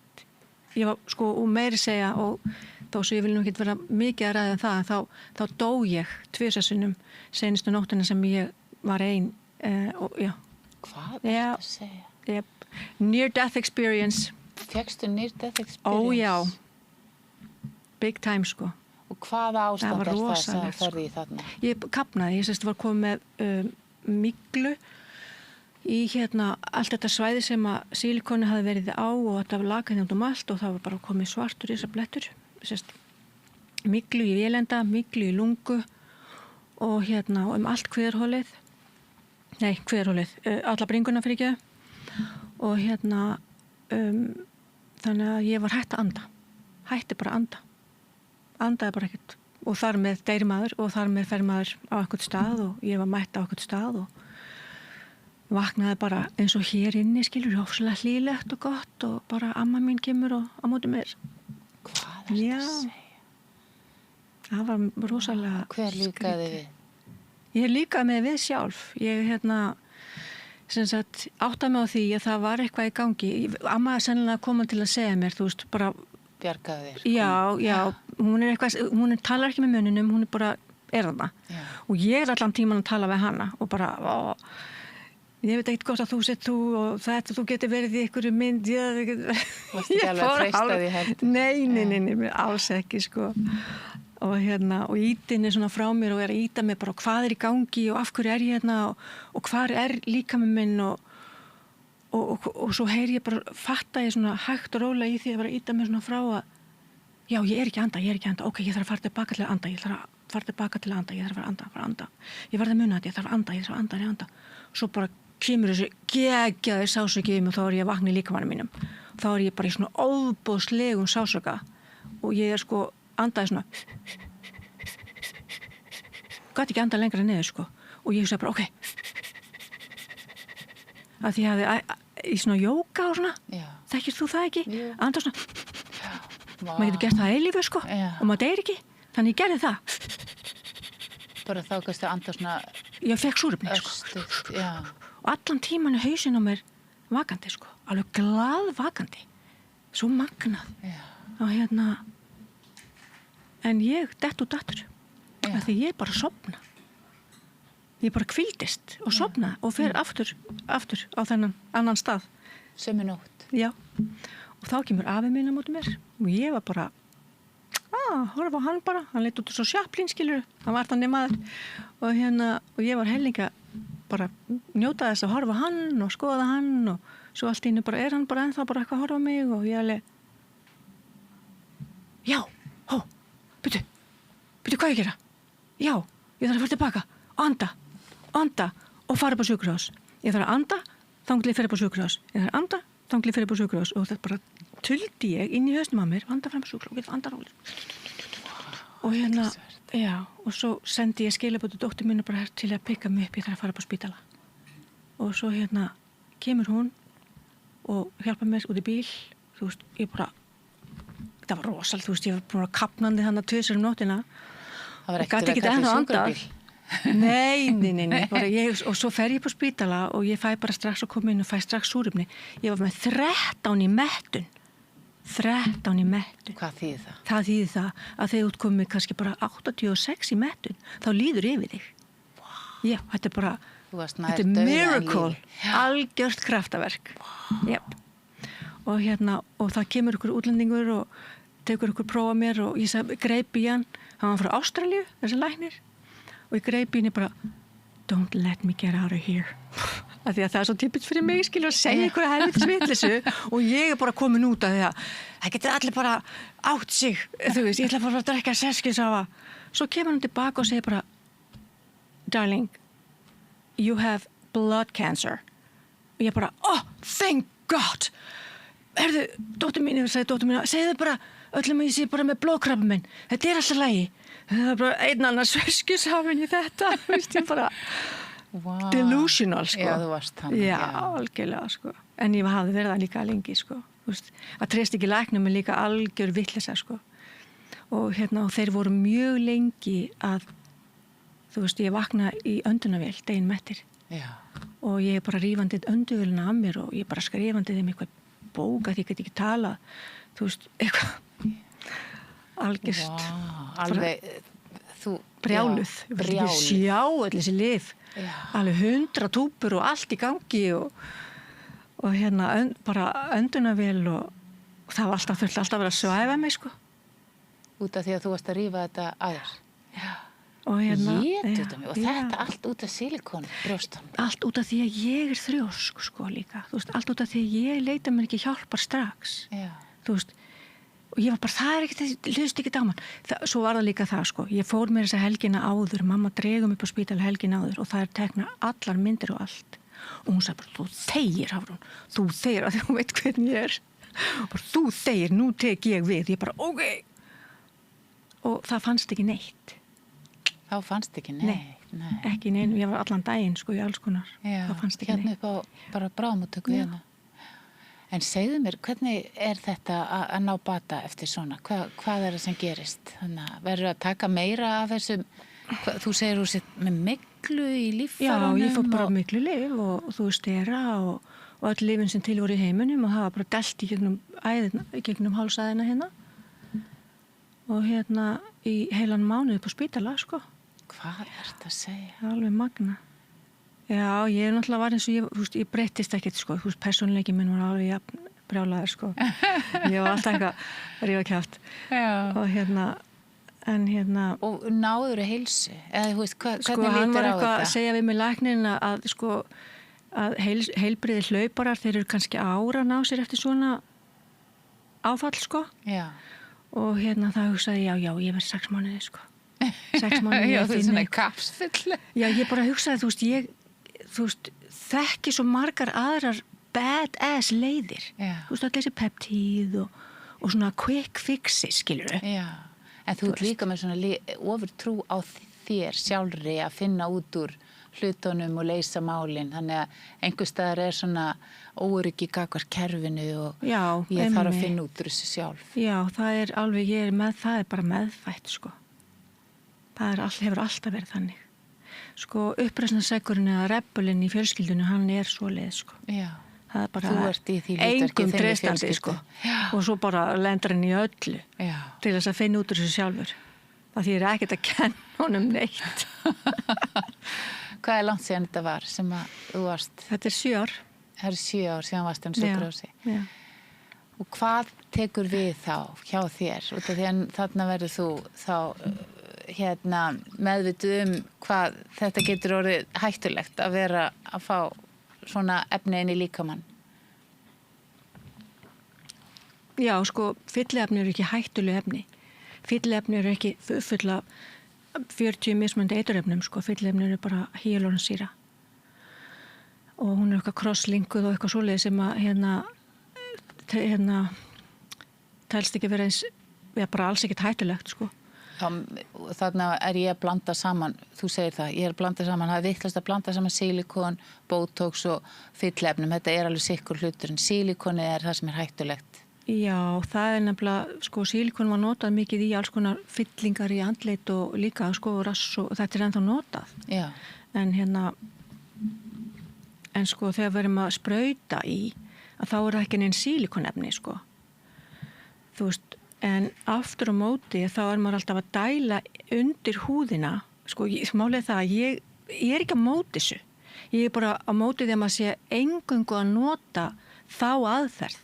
Ég var, sko, og meiri segja, og þó svo ég vil nú ekki vera mikið að ræða það, þá dó ég 2 sinnum seinustu nóttina sem ég var ein. Hvað er þetta að segja? Near death experience. Fékkstu near death experience? Ó, já. Big time, sko. Og hvaða ástand er það sem ferði í þarna? Ég kapnaði, ég var komið með myglu í allt þetta svæði sem að sílikoni hafði verið á og þetta var lakað allt og það var bara komið svartur í þessar blettur. Myglu í vélenda, myglu í lungu og allt kviðarholið. Nei, kviðarholið. Alla bringuna fyrir ekki. Og þannig að ég var hætt að anda. Hætti bara að anda. Andaði bara ekkert. Og þar með deyr maður og þar með fer maður á einhvern stað og ég var mætt á einhvern stað og vaknaði bara eins og hér inni, skilur, ofsalega hlýlegt og gott og bara amma mín kemur og á móti mér. Hvað er þetta að segja? Það var rosalega Hver líkaði við? Ég líkaði mig við sjálf. Ég áttaði mig á því að það var eitthvað í gangi. Amma er sennilega komin til að segja mér, þú veist, bara bjargaði þér. Já, hún talar ekki með munninum, hún bara þarna. Og ég allan tíman að tala við hana og bara, ég veit ekkert gott að þú sett þú og þetta, þú getur verið í einhverju mynd. Varstu ekki alveg að treysta því heldur? Nei, alls ekki, sko. Og ítin svona frá mér og að íta mig bara hvað er í gangi og af hverju er ég og hvar er líkaminn minn og svo heyri ég bara, fatta ég svona hægt og rólega í því að vera að íta mig svona frá að já, ég er ekki að anda, ok, ég þarf að fara tilbaka til að anda, ég þarf að anda, ég þarf að anda, ég verð að muna þetta, ég þarf að anda. Svo bara kemur þessu geggjaði sásöki og þá ég að vakna í líkamanum mínum. Þá ég bara í svona óbóðslegum sásöka og ég sko andaði svona gat ekki anda lengra niður sko og ég hugsaði bara ok að því að í svona jóga og svona þekkir þú það ekki? Anda svona maður getur gert það eilífu sko og maður deyr ekki þannig ég gerði það bara þá kannski að anda svona ég fekk súrefni sko og allan tíman hausinn á mér vakandi sko alveg glaðvakandi svo magnað og en ég dett út aftur af því ég bara sofna ég bara hvíldist og sofna og fer aftur á þennan annan stað sömu nótt og þá kemur afi minn á móti mér og ég var bara horfa á hann bara, hann leit út svo Chaplin skilur, hann var þannig maður og ég var hellinga bara njóta þess að horfa á hann og skoða hann og svo allt í einu bara hann bara ennþá bara eitthvað að horfa á mig og ég alveg byrju hvað ég gera? Já, ég þarf að fara tilbaka og anda og fara upp á sjúkrahús ég þarf að anda, þangað til ég fer upp á sjúkrahús ég þarf að anda, þangað til ég fer upp á sjúkrahús og þetta bara tuldi ég inn í hausnum á mér anda fram á sjúkrahús, anda rólega og og svo sendi ég skilaboð til dóttur mínu bara til að pikka mig upp, ég þarf að fara upp á spítala og svo kemur hún og hjálpa mér út í bíl þú veist, ég bara það var rosalega, þú veist, ég var búin að kapnandi þannig 2 sinni um nóttina það var ekkert að kalla sjúkrabíl nei bara og svo fer ég upp á spítala og ég fæ bara strax að koma inn og fæ strax súrefni ég var með 13 í mettun hvað þýðir það? Það þýðir það að þegar þú komið kannski bara 86 í mettun þá líður yfir þig já, þetta er bara þetta er miracle algjört kraftaverk og það kemur ykkur útlendingur og tekur ykkur prófa mér og ég greip í hann var frá Ástralíu, þessi læknir og ég greip í henni bara don't let me get out of here af því að það er svo typisk fyrir mig skilur að segja ykkur að helvitis vitleysu og ég er bara komin út af því að það getur allir bara átt sig þú veist, ég ætla bara að drekka seskjusafa svo kemur hann tilbaka og segir bara darling you have blood cancer og ég bara, thank God herðu, dóttir mín segðu bara öllum að ég sé bara með blóðkrabbamein þetta er alltaf lagi það er bara einn annar seskjusafin í þetta veist ég bara delusional sko já, þú varst þannig já, algjörlega sko en ég hafði verið það líka lengi sko veist, að treysta ekki læknum er líka algjör vitleysa sko og og þeir voru mjög lengi að þú veist, ég vakna í öndunarvél deginn mettir og ég er bara rífandi önduvélina af mér og ég bara skrifandi þeim eitthvað bók að ég get ekki talað þú veist, eitthvað algjörst alveg þú brjáluð ég sjá allir þessi lyf alveg 100 túpur og allt í gangi og bara öndunarvél og það var alltaf verið að svæfa mig sko út af því að þú varst að rífa þetta aðeins og og þetta allt út af silikon brjóstan allt út af því að ég er þrjósk sko líka þú veist, allt út af því að ég leita mér ekki hjálpar strax þú veist og ég var bara, það er ekkert, hlust ekki á mann svo var það líka það sko, ég fór mér þessa helgina áður, mamma dreigum upp á spítala helgina áður og það tekna allar myndir og allt og hún sagði bara, þú þegir Hafrún, þú þegir að þú veit hvernig ég er og bara, þú þegir, nú tek ég við ég bara, ok og það fannst ekki neitt þá fannst ekki neitt nei. Ekki neitt, ég var allan daginn sko í alls konar það fannst ekki neitt upp á bara bráðmóttöku En segðu mér, hvernig er þetta að ná bata eftir svona? Hvað er það sem gerist? Þannig að verður að taka meira af þessum, þú segir þú sitt með myglu í líffærunum? Já, ég fór bara myglu lyf og þú stera og öll lyfin sem til voru í heiminum og það var bara dælt í gegnum hálsæðina hérna og í heilan mánuð upp á spítala, sko. Hvað er þetta að segja? Alveg magna. Já, ég náttúrulega var eins og ég breyttist ekkert sko, persónuleiki minn var alveg brjálaður sko. Ég var alltaf eitthvað að rífa kjaft. Og Og náður heilsu? Eða þú veist, hvernig sko, lítur á þetta? Sko, hann var eitthvað að segja við mig læknin að sko, að heilbriði hlauparar, þeir eru kannski ára ná sér eftir svona áfall sko. Já. Og það hugsaði já, ég verð 6 mánuði sko. 6 mánuði. Já, þú er svona kapsfull. Já, ég bara hugsaði, þú veist, þekki svo margar aðrar badass leiðir. Já. Þú veist, allir þessi peptíð og svona quick fixes, skilur við. Já, en þú ert líka með svona ofurtrú á þér sjálfri að finna út úr hlutunum og leysa málin, þannig að einhver staðar svona óöryggi gagnvart kerfinu og ég þarf að finna út úr þessu sjálf. Já, það alveg, það bara meðfætt, sko. Það hefur alltaf verið þannig. Sko, uppreisnarsegurinn eða rebelinn í fjölskyldunni, hann svoleið, sko. Já. Það bara þú ert í því hlutverki þinni treystandi, sko. Og svo bara lendur hann í öllu til þess að finna út úr þessu sjálfur. Það þýðir ekkert að kenna honum neitt. Hvað langt síðan þetta var sem að þú varst? Þetta 7 ár. Það 7 ár síðan varst hann sjúkrahúsi. Já. Og hvað tekur við þá hjá þér? Út af því að þarna verður þú þá meðvituð hvað þetta getur orðið hættulegt að vera að fá svona efni inn í líkamann. Já, sko, fylliefni eru ekki hættuleg efni. Fylliefni eru ekki fulla 40 mismunandi eiturefnum, sko. Fylliefni eru bara hýalónsýra. Og hún eitthvað crosslinkuð og eitthvað svoleið sem að telst ekki vera eins, bara alls ekkert hættulegt, sko. Þarna ég að blanda saman, þú segir það, ég að blanda saman, það vittlust að blanda saman silikon, botox og fyllefnum, þetta alveg sikkur hlutur, en silikoni það sem hættulegt. Já, það nefnilega, sko, silikon var notað mikið í alls konar fyllingar í andlit og líka, sko, rass og þetta ennþá notað. Já. En sko, þegar við erum að sprauta í, að þá það ekki neinn silikonefni, sko. Þú veist, en aftur á móti þá maður alltaf að dæla undir húðina, sko, málið það að ég ekki að móti þessu. Ég bara að móti því að maður sé eingöngu að nota þá aðferð,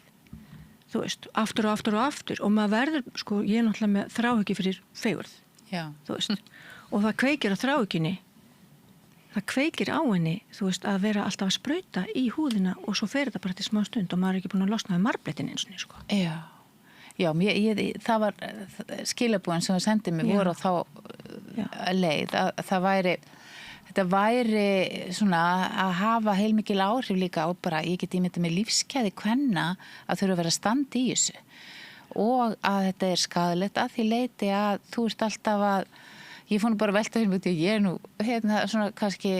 þú veist, aftur og aftur og aftur og maður verður, sko, ég náttúrulega með þráhyggju fyrir fegurð, þú veist, og það kveikir á þráhyggjunni, það kveikir á henni, þú veist, að vera alltaf að sprauta í húðina og svo fer þetta bara til smá stund og maður ekki búin að losna við marblettin eins og niður, sko. Já, það var skilabúin sem þú sendið mér voru á þá leið að þetta væri svona að hafa heilmikil áhrif líka á bara, ég get ímyndað með lífskeiði kvenna að þurfa að vera standi í þessu og að þetta skaðlegt að því leiti að þú ert alltaf að, ég fór nú bara að velta fyrir mig, ég nú svona kannski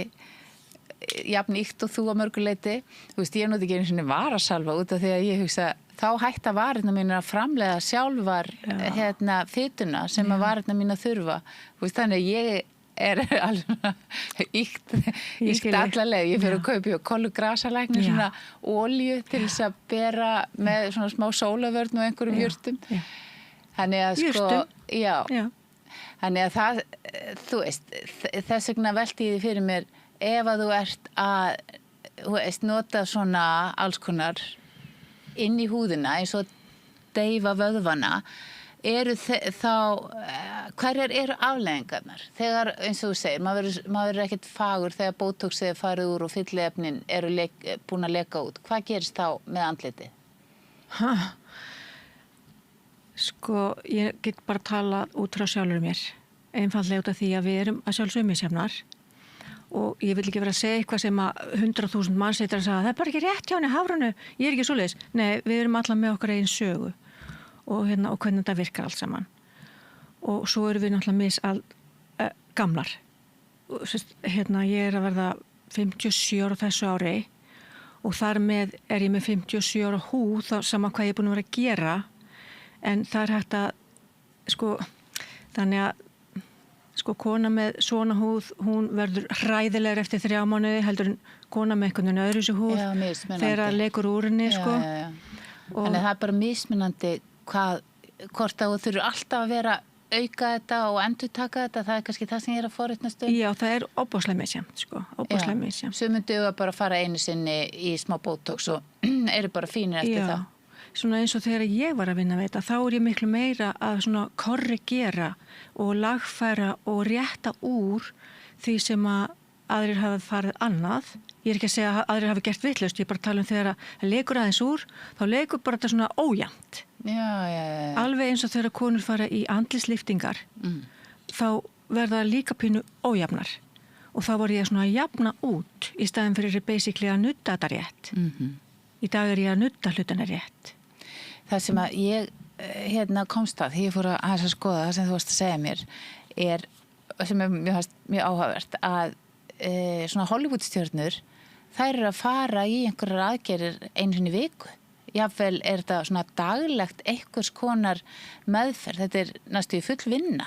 jafn íkt og þú á mörguleiti, þú veist, ég nú ekki einu sinni varasalva út af því að ég hugsa þá hætta varirna mín að framleiða sjálfar fytuna sem að varirna mín að þurfa. Þannig að ég alveg íkt allaleg. Ég fyrir að kaupa kollugrasalækni, svona olíu til þess að bera með svona smá sólavörn og einhverjum jurtum. Þannig að sko, þannig að það, þú veist, þess vegna velti ég því fyrir mér ef að þú ert að, þú veist, nota svona alls konar inn í húðina eins og deyfa vöðvana þá hverjar eru afleiðingarnar þegar eins og þú segir maður er ekkert fagur þegar botoxið farið úr og fylliefnin eru búin að leka út, hvað gerist þá með andlitið? Sko, ég get bara talað út frá sjálfur mér einfaldlega út af því að við erum að sjálfsögum misjafnar og ég vil ekki vera að segja eitthvað sem að 100.000 manns eitthvað að segja, það er bara ekki rétt hjá henni hafranu, ég er ekki svoleiðis. Nei, við erum alla með okkar eigin sögu og hvernig þetta virkar allt saman. Og svo erum við náttúrulega gamlar. Ég er að verða 57 ára þessu ári og þar með er ég með 57 ára húð, þá sama hvað ég er búin að vera að gera, en það er hægt að, sko, þannig að sko, kona með svona húð, hún verður hræðilegur eftir 3 mánuði, heldur kona með einhvern veginn öðruvísi húð þegar það leikur úr henni, sko. Þannig það er bara mismunandi hvort að þú þurfur alltaf að vera auka þetta og endurtaka þetta, það er kannski það sem ég er að forritnast um. Já, það er óbáslega misjafnt, sko, óbáslega misjafnt. Sumir duga bara að fara einu sinni í smá botox og eru bara fínir eftir það. Svona eins og þegar ég var að vinna við þetta, þá er ég miklu meira að svona korrigera og lagfæra og rétta úr því sem að aðrir hafa farið annað. Ég er ekki að segja að aðrir hafi gert vitlaust, ég er bara að tala um þegar að leikur aðeins úr, þá leikur bara þetta svona ójafnt. Já. Alveg eins og þegar konur fara í andlisliftingar, þá verða líka pínu ójafnar. og þá var ég svona að jafna út í staðin fyrir basically að nudda þetta rétt. Í dag er ég að nudda hlutina rétt. Það sem að ég komst að, því ég fór að skoða það sem þú varst að segja mér, sem er mjög áhugavert, að svona Hollywoodstjörnur, þær eru að fara í einhverjar aðgerðir einu sinni í viku. Jafnvel er þetta svona daglegt einhvers konar meðferð. Þetta er næstu full vinna.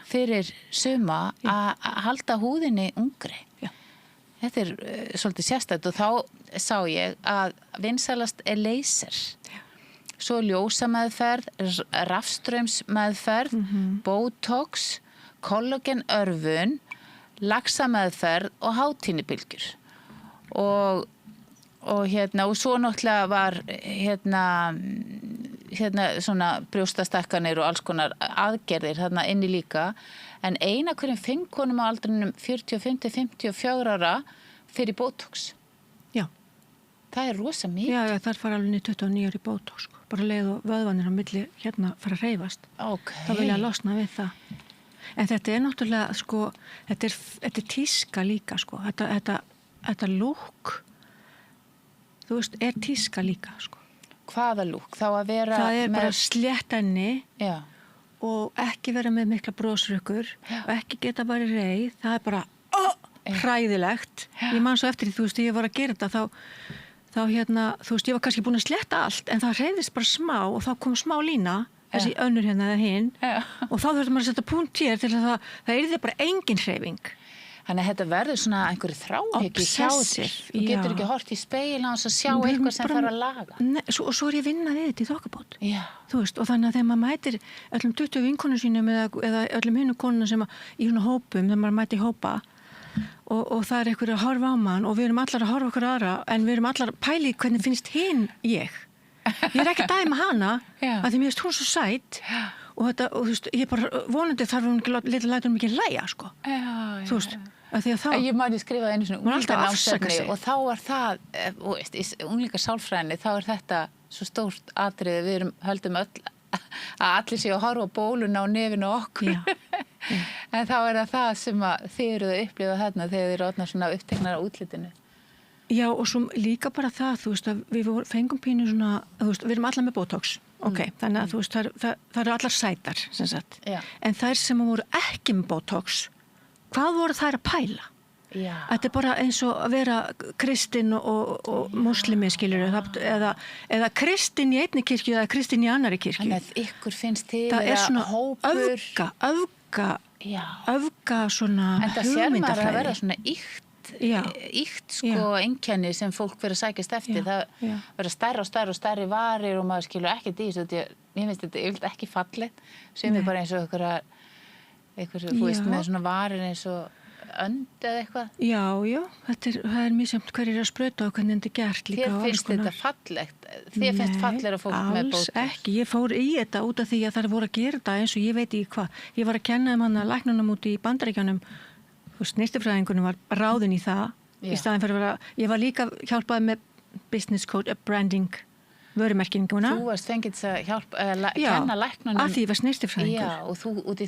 Fyrir suma að halda húðinni ungri. Já. Þetta er svolítið sérstætt og þá sá ég að vinsælast er laser. Já. Svo ljósameðferð, rafstraumsmeðferð, botox, kollagenörfun, laxameðferð og hátíðnibylgjur. Og svo náttúrulega var svona brjóstastakkanir og alls konar aðgerðir þarna inni líka, en eina hverjum 5 konum á aldrinum 45-54 ára fyrir botox. Já. Það er rosa mikið. Já, þar fara alveg 29 ári botox, sko. Bara leið og vöðvanir á milli fara að hreyfast. Okay. Það vilja losna við það. En þetta er náttúrulega, sko, þetta er tíska líka, sko. Þetta lúk, þú veist, er tíska líka, sko. Hvaða lúk? Þá að vera það er bara slétt enni. Já. Og ekki vera með mikla brosrökkur og ekki geta bara reið. Það er bara hræðilegt. Ég man svo eftir því, þú veist, ég var að gera þetta þá þú veist, ég var kannski búin að sletta allt en það hreyðist bara smá og þá kom smá lína, þessi önnur hérna eða hinn og þá þurfti maður að setja punkt hér til að það yrði bara engin hreyfing. Þannig að þetta verður svona einhverju þráhyggju hjá þér. Þú getur ekki hort í spegil og sjá eitthvað sem þarf að laga. Nei, og svo er ég vinna við þetta í þokkabót. Já. Þú veist, og þannig að þegar maður mætir öllum 20 vinkonum sínum eða öllum hinum konuna sem í svona hópum, þegar maður mætir hópa og það er einhverju að horfa á mann og við erum allar að horfa okkur aðra en við erum allar að pæli hvernig finnst hinn ég. Ég er ekki að dæma hana að því mér finnst hún svo sætt og þú veist, ég bara vonandi þarf hún ekki læta hún ekki læja, sko. Þú veist, að því að þá... Ég man ég skrifaði einu svona unglinganámsefni og þá var það, í unglingasálfræðinni, þá er þetta svo stórt atriði, við höldum öll að allir séu að horfa á bóluna og nefinu okkur. En þá er það sem þið eruð að upplifa þarna þegar þið eru orðnar svona uppteknar á útlitinu. Já, og svo líka bara það, þú veist, að við fengum pínu svona, þú veist, við erum allar með botox, þannig að þú veist, það eru allar sætar, sem sagt. Já. En þær sem voru ekki með botox, hvað voru þær að pæla? Já. Þetta er bara eins og að vera kristinn og muslimi, skilur eða kristinn í einni kirkju eða kristinn í annari kirkju. Þannig að ykkur finnst til það er svona hópur. öfga svona hugmyndafræði. En það sér maður að vera svona íkt sko einkenni sem fólk verður að sækjast eftir. Það verður stærri og stærri varir og maður skilur ekki í þessu. Mér finnst þetta yfirleitt ekki fallegt sem er bara eins og einhver þú veist með svona varir eins og önd eða eitthvað. Já, það er mjög samt hver er að sprauta og hvernig þetta er gert líka. Þér finnst þetta fallegt? Þér finnst fallegra fólk með botox? Alls ekki. Ég fór í þetta út af því að það voru að gera þetta eins og ég veit ekki hvað. Ég var að kenna hana læknunum út í Bandaríkjunum. Snyrtifræðingunum var ráðin í það. Í staðinn fyrir að ég var líka hjálpað með business code, branding, vörumerkinguna. Þú varst fengið þess að kenna læknunum. Já, að því ég var snyrtifræðingur. Já, og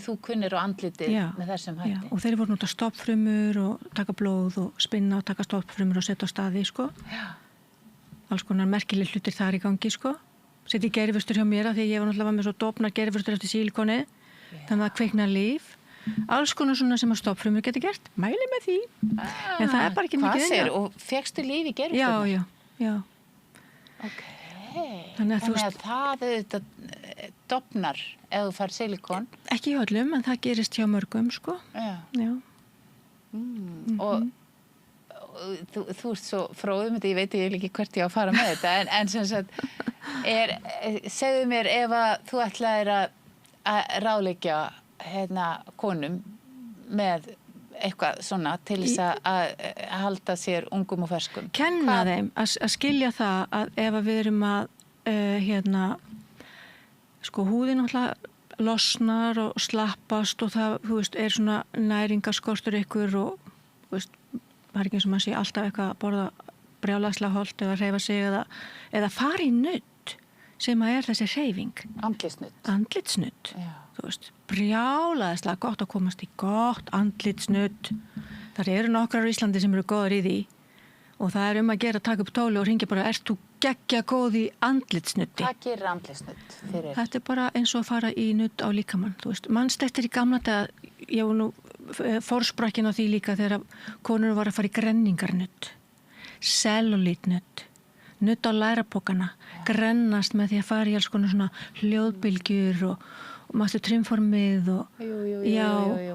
þú kunnir á andlitið með þessum hætti. Já, og þeir voru nota stoppfrumur og taka blóð og spinna og taka stoppfrumur og setja á staði, sko. Já. Alls konar merkileg hlutir þar í gangi, sko. Setti gerifustur hjá mér af því ég var náttúrulega með svo dofnar gerifustur eftir sílikoni. Þannig að kveikna líf. Alls konar svona sem að stoppfrumur geti gert. Mæli með því. En það er bara ekki mikið inn. Hvað sér? Og fékkstu líf í gerifusturna? Já. Ok. Þannig að það dofnar ef þú fær silikon. Ekki í öllum, en það gerist hjá mörgum, sko. Já. Og þú ert svo fróðum þetta, ég veit ekki hvert ég á að fara með þetta, en sem sagt, segðu mér ef að þú ætlaðir að ráðleggja konum með eitthvað svona til þess að halda sér ungum og ferskum. Kenna þeim að skilja það að ef við erum að sko húðin náttúrulega losnar og slappast og það, þú veist, er svona næringarskortur ykkur og, þú veist, það er ekki eins og maður sé alltaf eitthvað að borða brjálæðslega holt eða hreyfa sig eða fara í nudd sem að er þessi hreyfing. Andlitsnudd. Já. Þú veist, brjálæðislega gott að komast í gott andlitsnudd Það eru nokkrar á Íslandi sem eru góðar í því og það er að gera að taka upp tóli og hringja bara, ert þú geggja góð í andlitsnutti? Hvað gerir andlitsnutt fyrir? Þetta er bara eins og að fara í nutt á líkamann, þú veist. Manst eftir í gamla daga, ég var nú forsprakkin á því líka þegar konur var að fara í grenningarnutt, cellulite-nutt, nutt á lærapokana, grennast með því að fara í alls konar svona hljóðbylgjur og maður trimformið og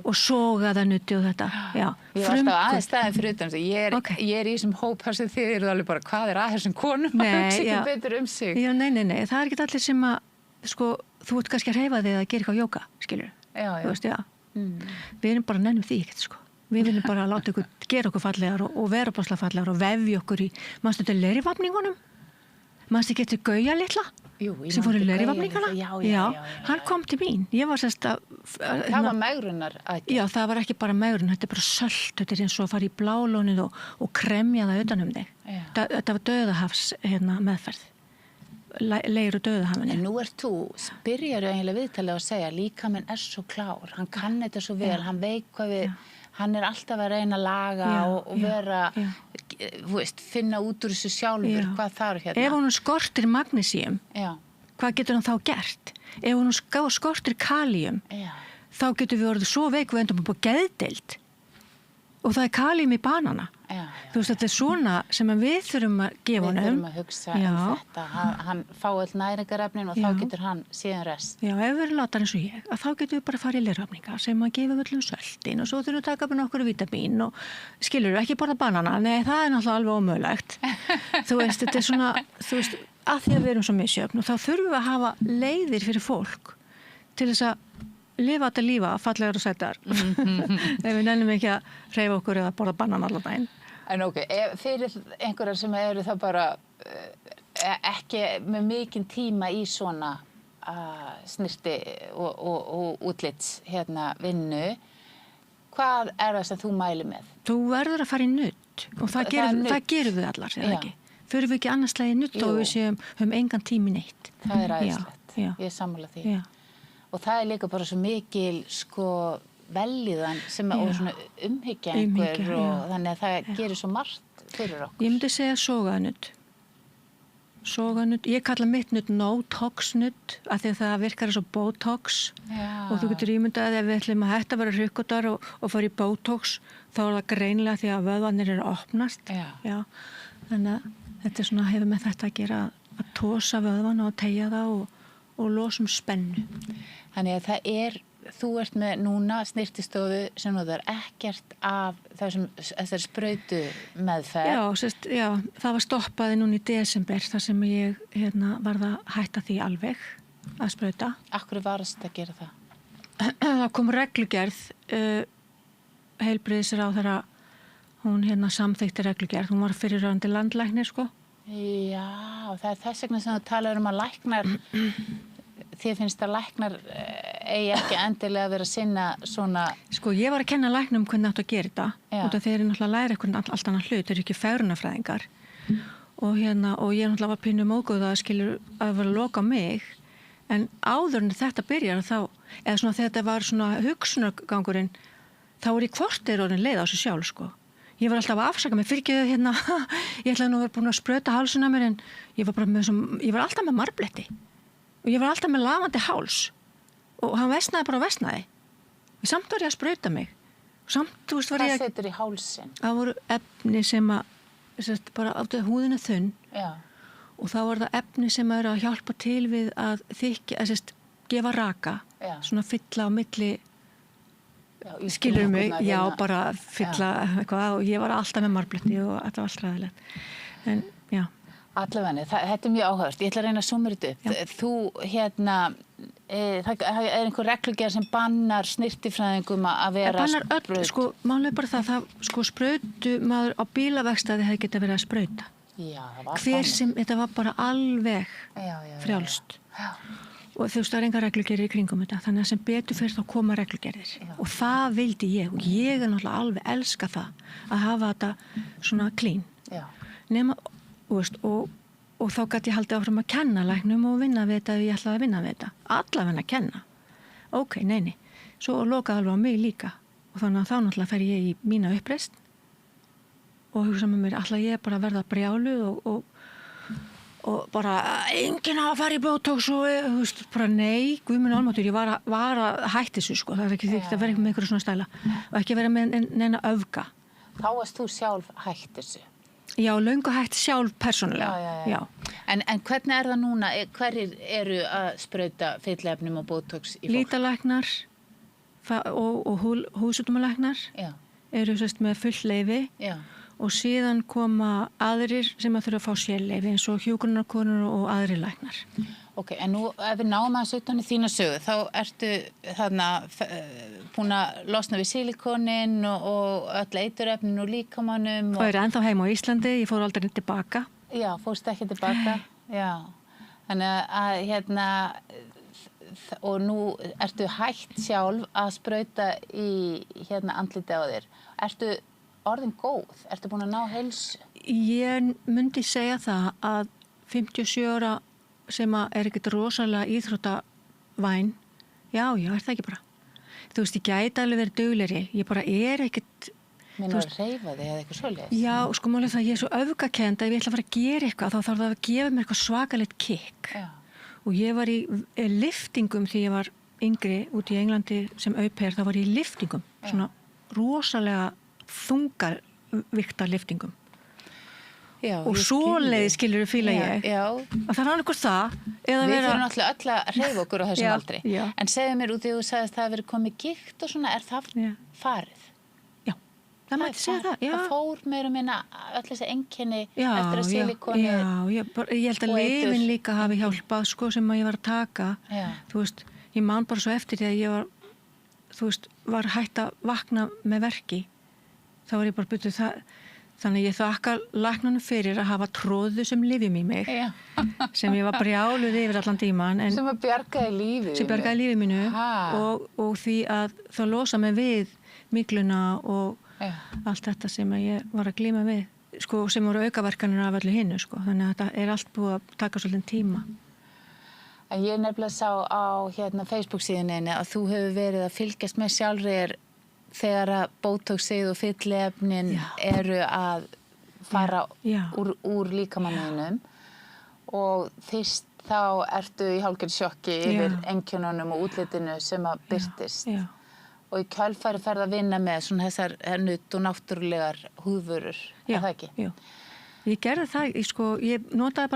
og soga það nutti og þetta. Já. Ég var alltaf aðeins staðin fyrir utan ég er í þessum hópar sem þið eru alveg bara hvað er að þessum konum að hugsa ekki betur sig. Já, nei, það er ekki allir sem að sko, þú ert kannski að hreyfa þig að gera eitthvað jóga, skilur. Þú veist, Við erum bara nennum því ekkert, sko. Við viljum bara láta ykkur gera okkur fallegar og vera báslega fallegar og vefja okkur í, manstu þetta leirivafningunum? Manstu ekki eftir Gauja litla? Sem fór í leirivafningana? Já, hann kom til mín. Ég var sérst að... Það var megrunar aðgerð? Já, það var ekki bara megrun, þetta er bara sölt, þetta er eins og að fara í blálónið og kremja það utan þig. Þetta var dauðahafs meðferð. Leir og dauðahafinu. En nú þú, byrjar eiginlega viðtalið að segja, líkaminn er svo klár, hann kann þetta svo vel, hann veit hvað hann er alltaf að reyna að laga og vera, þú veist, finna út úr þessu sjálfur, hvað þarf hérna. Ef hún skortir magnesíum, hvað getur hann þá gert? Ef hún skortir kalíum, þá getur við orðið svo veik við endum upp á geðdeild og það er kalíum í banana. Þú veist, þetta er svona sem við þurfum að gefa honum. Við þurfum að hugsa þetta. Hann fá all næringarefnin og þá getur hann síðan rest. Já, ef við erum látar eins og ég, að þá getum við bara að fara í leirvafninga sem að gefa öllum söltin og svo þurfum við að taka upp nokkur vítamín og skilur ekki borða banana. Nei, það er náttúrulega alveg ómögulegt. Þú veist, þetta er svona, þú veist, að því að við erum svo misjöfn og þá þurfum við að hafa leiðir fyrir fólk til þess að lifa þetta lífa, fallegar og sætar. Ef við nennum ekki að hreyfa okkur eða borða banana allan daginn. En fyrir einhverjar sem eru þá bara ekki með mikinn tíma í svona snirti og útlits vinnu, hvað er það sem þú mælir með? Þú verður að fara í nudd og það gerum við allar, eða ekki? Förum við ekki annarslega í nudd og við höfum engan tími neitt. Það er æðislegt, ég er sammála því. Já. Og það er líka bara svo mikil, velíðan sem og svona umhyggja einhver og þannig að það gerir svo margt fyrir okkur. Ég myndi segja soganudd. Ég kalla mitt nudd no-tox-nudd af því að það virkar eins og botox og þú getur ímyndað ef við ætlum að hætta að vera hrukkutar og fara í botox þá er það greinilega því að vöðvarnir eru að opnast. Já. Þannig að þetta er svona hefur með þetta að gera að tosa vöðvana og teygja það og losum spennu. Þannig að þú ert með núna snirtistofu sem það er ekkert af þessari sprautu meðferð. Já, það var stoppaði núna í desember þar sem ég varð að hætta því alveg að sprauta. Af hverju varst að gera það? Það kom reglugerð, heilbrigðisráðherra, hún samþykkti reglugerð, hún var fyrirrandi landlæknir, sko. Já, það er þess vegna sem þú talar um að læknar, þér finnst að læknar eigi ekki endilega að vera að sinna svona... Sko, ég var að kenna læknum hvernig áttu að gera þetta og þeir eru náttúrulega að læra eitthvað allt annað hlut, þeir eru ekki fegrunarfræðingar og ég náttúrulega var pínu móguð að skilur að vera að loka mig en áður en þetta byrjar þá, eða svona þegar þetta var svona hugsunargangurinn, þá er ég kvortir orðin leið á sig sjálf, sko. Ég var alltaf að afsaka mig, fyrirgeðu ég ætlaði nú að vera búin að sprauta hálsuna mér en ég var alltaf með marbletti. Og ég var alltaf með lafandi háls og hann vesnaði bara og vesnaði. Og samt var ég að sprauta mig. Og samt, þú veist, Hvað setur í hálsinn? Það voru efni sem bara áttu húðina þunn. Já. Og þá var það efni sem eru að hjálpa til við að gefa raka. Já. Svona fylla á milli, skilur mig, bara fylla eitthvað og ég var alltaf með marbletti og þetta var alltaf ræðilegt. En, já. Allavega, þetta er mjög áhugavert. Ég ætla að reyna að summa þetta upp. Þú, það er einhver reglugerð sem bannar snirtifræðingum að vera spraut. Bannar öll, sko, málið bara það, sprautu maður á bílaverkstæði hefði getað verið að sprauta. Já, það var þetta var bara alveg frjálst. Já. Og þú veist, það er enga reglugerðir í kringum þetta, þannig að sem betur fyrir þá koma reglugerðir. Já. Og það vildi ég, og ég er náttúrulega alveg elska það, að hafa þetta svona clean. Já. Nema, og þá gæti ég haldið áfram að kenna læknum og vinna við þetta ef ég ætlaði að vinna við þetta. Allavega að kenna. Ókei, nei. Svo lokaði alveg á mig líka. og þannig að þá náttúrulega fer ég í mína uppreist og hugsa með mér, ætla ég bara að verða brjáluð og bara enginn að fara í Botox og þú veist, bara nei, guð minn almáttugur, ég var að hætta þessu sko, það er ekki þykkt að vera með einhverju svona stæla og ekki vera með neina öfga. Þá varst þú sjálf hætt þessu? Já, löngu hætt sjálf persónulega. Já. En hvernig er það núna? Hverjir eru að sprauta fitlaefnum og Botox í fólk? Lítalæknar og húðsjúkdómalæknar eru sérst með full leyfi. Já. Og síðan koma aðrir sem að þurfa að fá sérleyfi eins og hjúkrunarkonur og aðrir læknar. Ok, en nú ef við náum að utan í þína sögu, þá ertu þarna búin að losna við silikonin og öll eiturefnin og líkamannum. Og er ennþá heima á Íslandi, ég fór aldrei tilbaka. Já, fórst ekki tilbaka. Já, þannig að og nú ertu hætt sjálf að sprauta í andliti á þér. Ertu orðin góð? Ertu búin að ná heilsu? Ég myndi segja það að 57 ára sem er ekkert rosalega íþróttavæn, já, er það ekki bara. Þú veist, ég gæti alveg verið duglegri, ég bara ekkert... Meina að reyfa þig eða eitthvað svoleiðis? Já, sko málið það, ég er svo öfgakend að ef ég ætla að fara að gera eitthvað, þá þarf það að gefa mér eitthvað svakalegt kick. Já. Og ég var í liftingum því ég var yngri út í Englandi sem au pair, þá var ég í liftingum, svona rosalega þungarvikta liftingum. Já, og svoleiði skilur fíla ég. Já. Og það er annað það. Við þurfum náttúrulega öll að hreyfa okkur á þessum aldri. Já. En segðu mér út því þú sagðist að það hafi verið komið gikt og svona, er það farið? Já, það mætti segja það. Já. Það fór meira að minna öll þessi einkenni eftir að silikoni. Ég held að lyfin líka hafi hjálpað sko sem að ég var að taka. Já. Þú veist, ég man bara svo eftir því að ég var hætt að vakna með verki. Þá var ég bara byrjuð það. Þannig ég þakka læknunum fyrir að hafa tróðu sem lyfjum í mig sem ég var brjáluð yfir allan tíman. Sem að bjargaði lífið mínu og því að það losa mig við mikluna og allt þetta sem ég var að glíma við, sko, sem voru aukaverkanir af öllu hinnu. Sko. Þannig að þetta er allt búið að taka svolítið tíma. En ég nefnilega sá á Facebook síðunni að þú hefur verið að fylgjast með sjálfur þegar að Botoxið og fylliefnin eru að fara úr líkamanninum og fyrst þá ertu í hálfgerð sjokki yfir einkennunum og útlitinu sem að birtist og í kjölfari ferð að vinna með svona þessar nudd og náttúrulegar húðvörur, er það ekki? Já, ég gerði það, ég notaði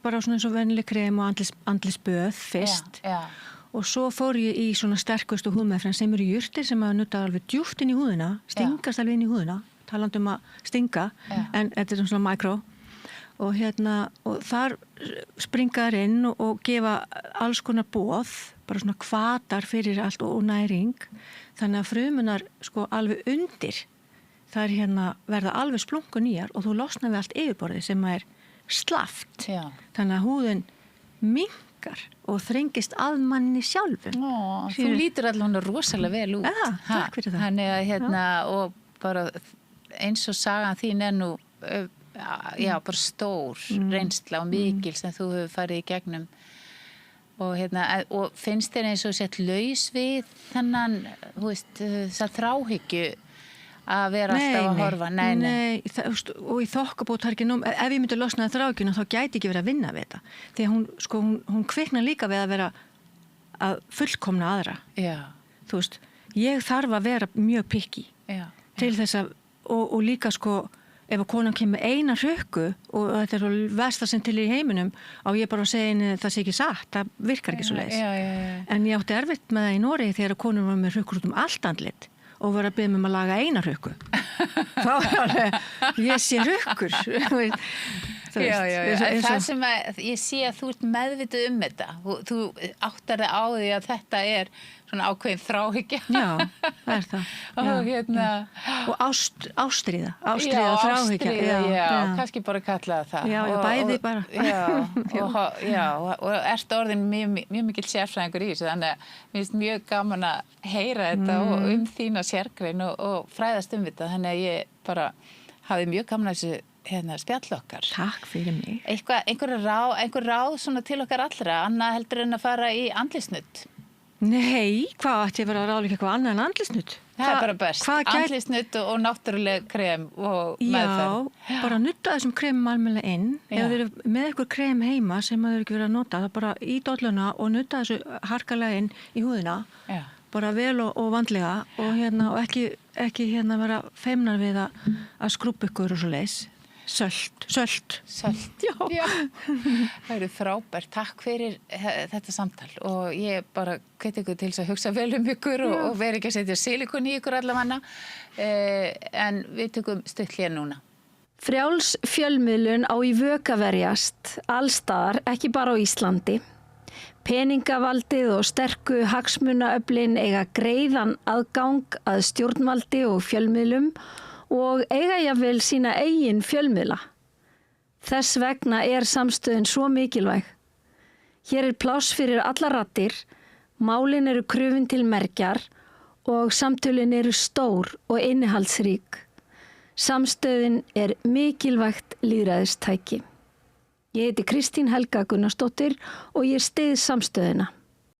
bara svona eins og venjuleg krem og andlisböð fyrst. Og svo fór ég í svona sterkustu húðmeðferð sem eru jurtir sem að nutta alveg djúpt inn í húðina, stingast alveg inn í húðina, talandi að stinga, en þetta er svona mikró. Og og þar springa þær inn og gefa alls konar boð, bara svona hvatar fyrir allt og næring. Þannig að frumunar alveg undir, það verða alveg splungu nýjar og þú losnar við allt yfirborðið sem er slappt. Þannig að húðin minnkar og þrengist að manni sjálfum. Þú lítur allavega rosalega vel út. Takk fyrir það. Þannig að og bara eins og sagan þín er nú bara stór reynsla og mikil sem þú hefur farið í gegnum og finnst þér eins og sett laus við þennan, þú veist, það þráhyggju að vera alltaf að horfa. Nei, og í þokkabót það er ekki ef ég myndi losna þráhyggjuna þá gæti ekki verið að vinna við þetta. Því að hún kviknar líka við að vera að fullkomna aðra. Já. Þú veist, ég þarf að vera mjög pikki til þess að, og líka ef að konan kemur eina hrukku og þetta er versta sem til í heiminum á ég bara að segja henni það sé ekki satt, það virkar ekki svo leiðis. En ég átti erfitt með það í Noregi þegar konur var með hrukkur út allt andlit og var að biðja mig að laga eina hrukku. Þá var alveg, ég sé hrukkur. Það sem ég sé að þú ert meðvituð þetta. Þú áttar þig á því að þetta er svona ákveðin þráhyggja. Já, það er það. Og ástríða þráhyggja. Já, kannski bara kallaða það. Já, bæði bara. Og ert orðin mjög mikill sérfræðingur í þessu, þannig að mér finnst mjög gaman að heyra þetta og þína sérgrein og fræðast þetta, þannig að ég bara hafði mjög gaman að þessu spjall okkar. Takk fyrir mig. Einhver ráð svona til okkar allra, annað heldur en að fara í andlitsnudd? Nei, hvað ætti ég vera að ráðleika eitthvað annað en andlitsnudd? Það er bara best, andlitsnudd og náttúruleg krem og meðferð. Já, bara nutta þessum kremum almennilega inn. Ef þið eru með eitthvað krem heima sem þau eru ekki verið að nota, það bara í dolluna og nutta þessu harkalega inn í húðina. Já. Bara vel og vandlega og ekki vera feimnar við að skrúbba ykkur og svo leis. Sölt. Já. Það eru frábært. Takk fyrir þetta samtal og ég bara hvet ykkur til að hugsa vel ykkur og vera ekki að setja silikon í ykkur allavega. En við tökum stutt hér núna. Frjáls fjölmiðlun á í vök að verjast allstaðar, ekki bara á Íslandi. Peningavaldið og sterku hagsmunaöflin eiga greiðan aðgang að stjórnvaldi og fjölmiðlum og eiga jafnvel sína eigin fjölmiðla. Þess vegna er samstöðin svo mikilvæg. Hér er pláss fyrir allar raddir, málin eru krufin til mergjar og samtölin eru stór og innihaldsrík. Samstöðin er mikilvægt lýðræðistæki. Ég heiti Kristín Helga Gunnarsdóttir og ég styð samstöðina.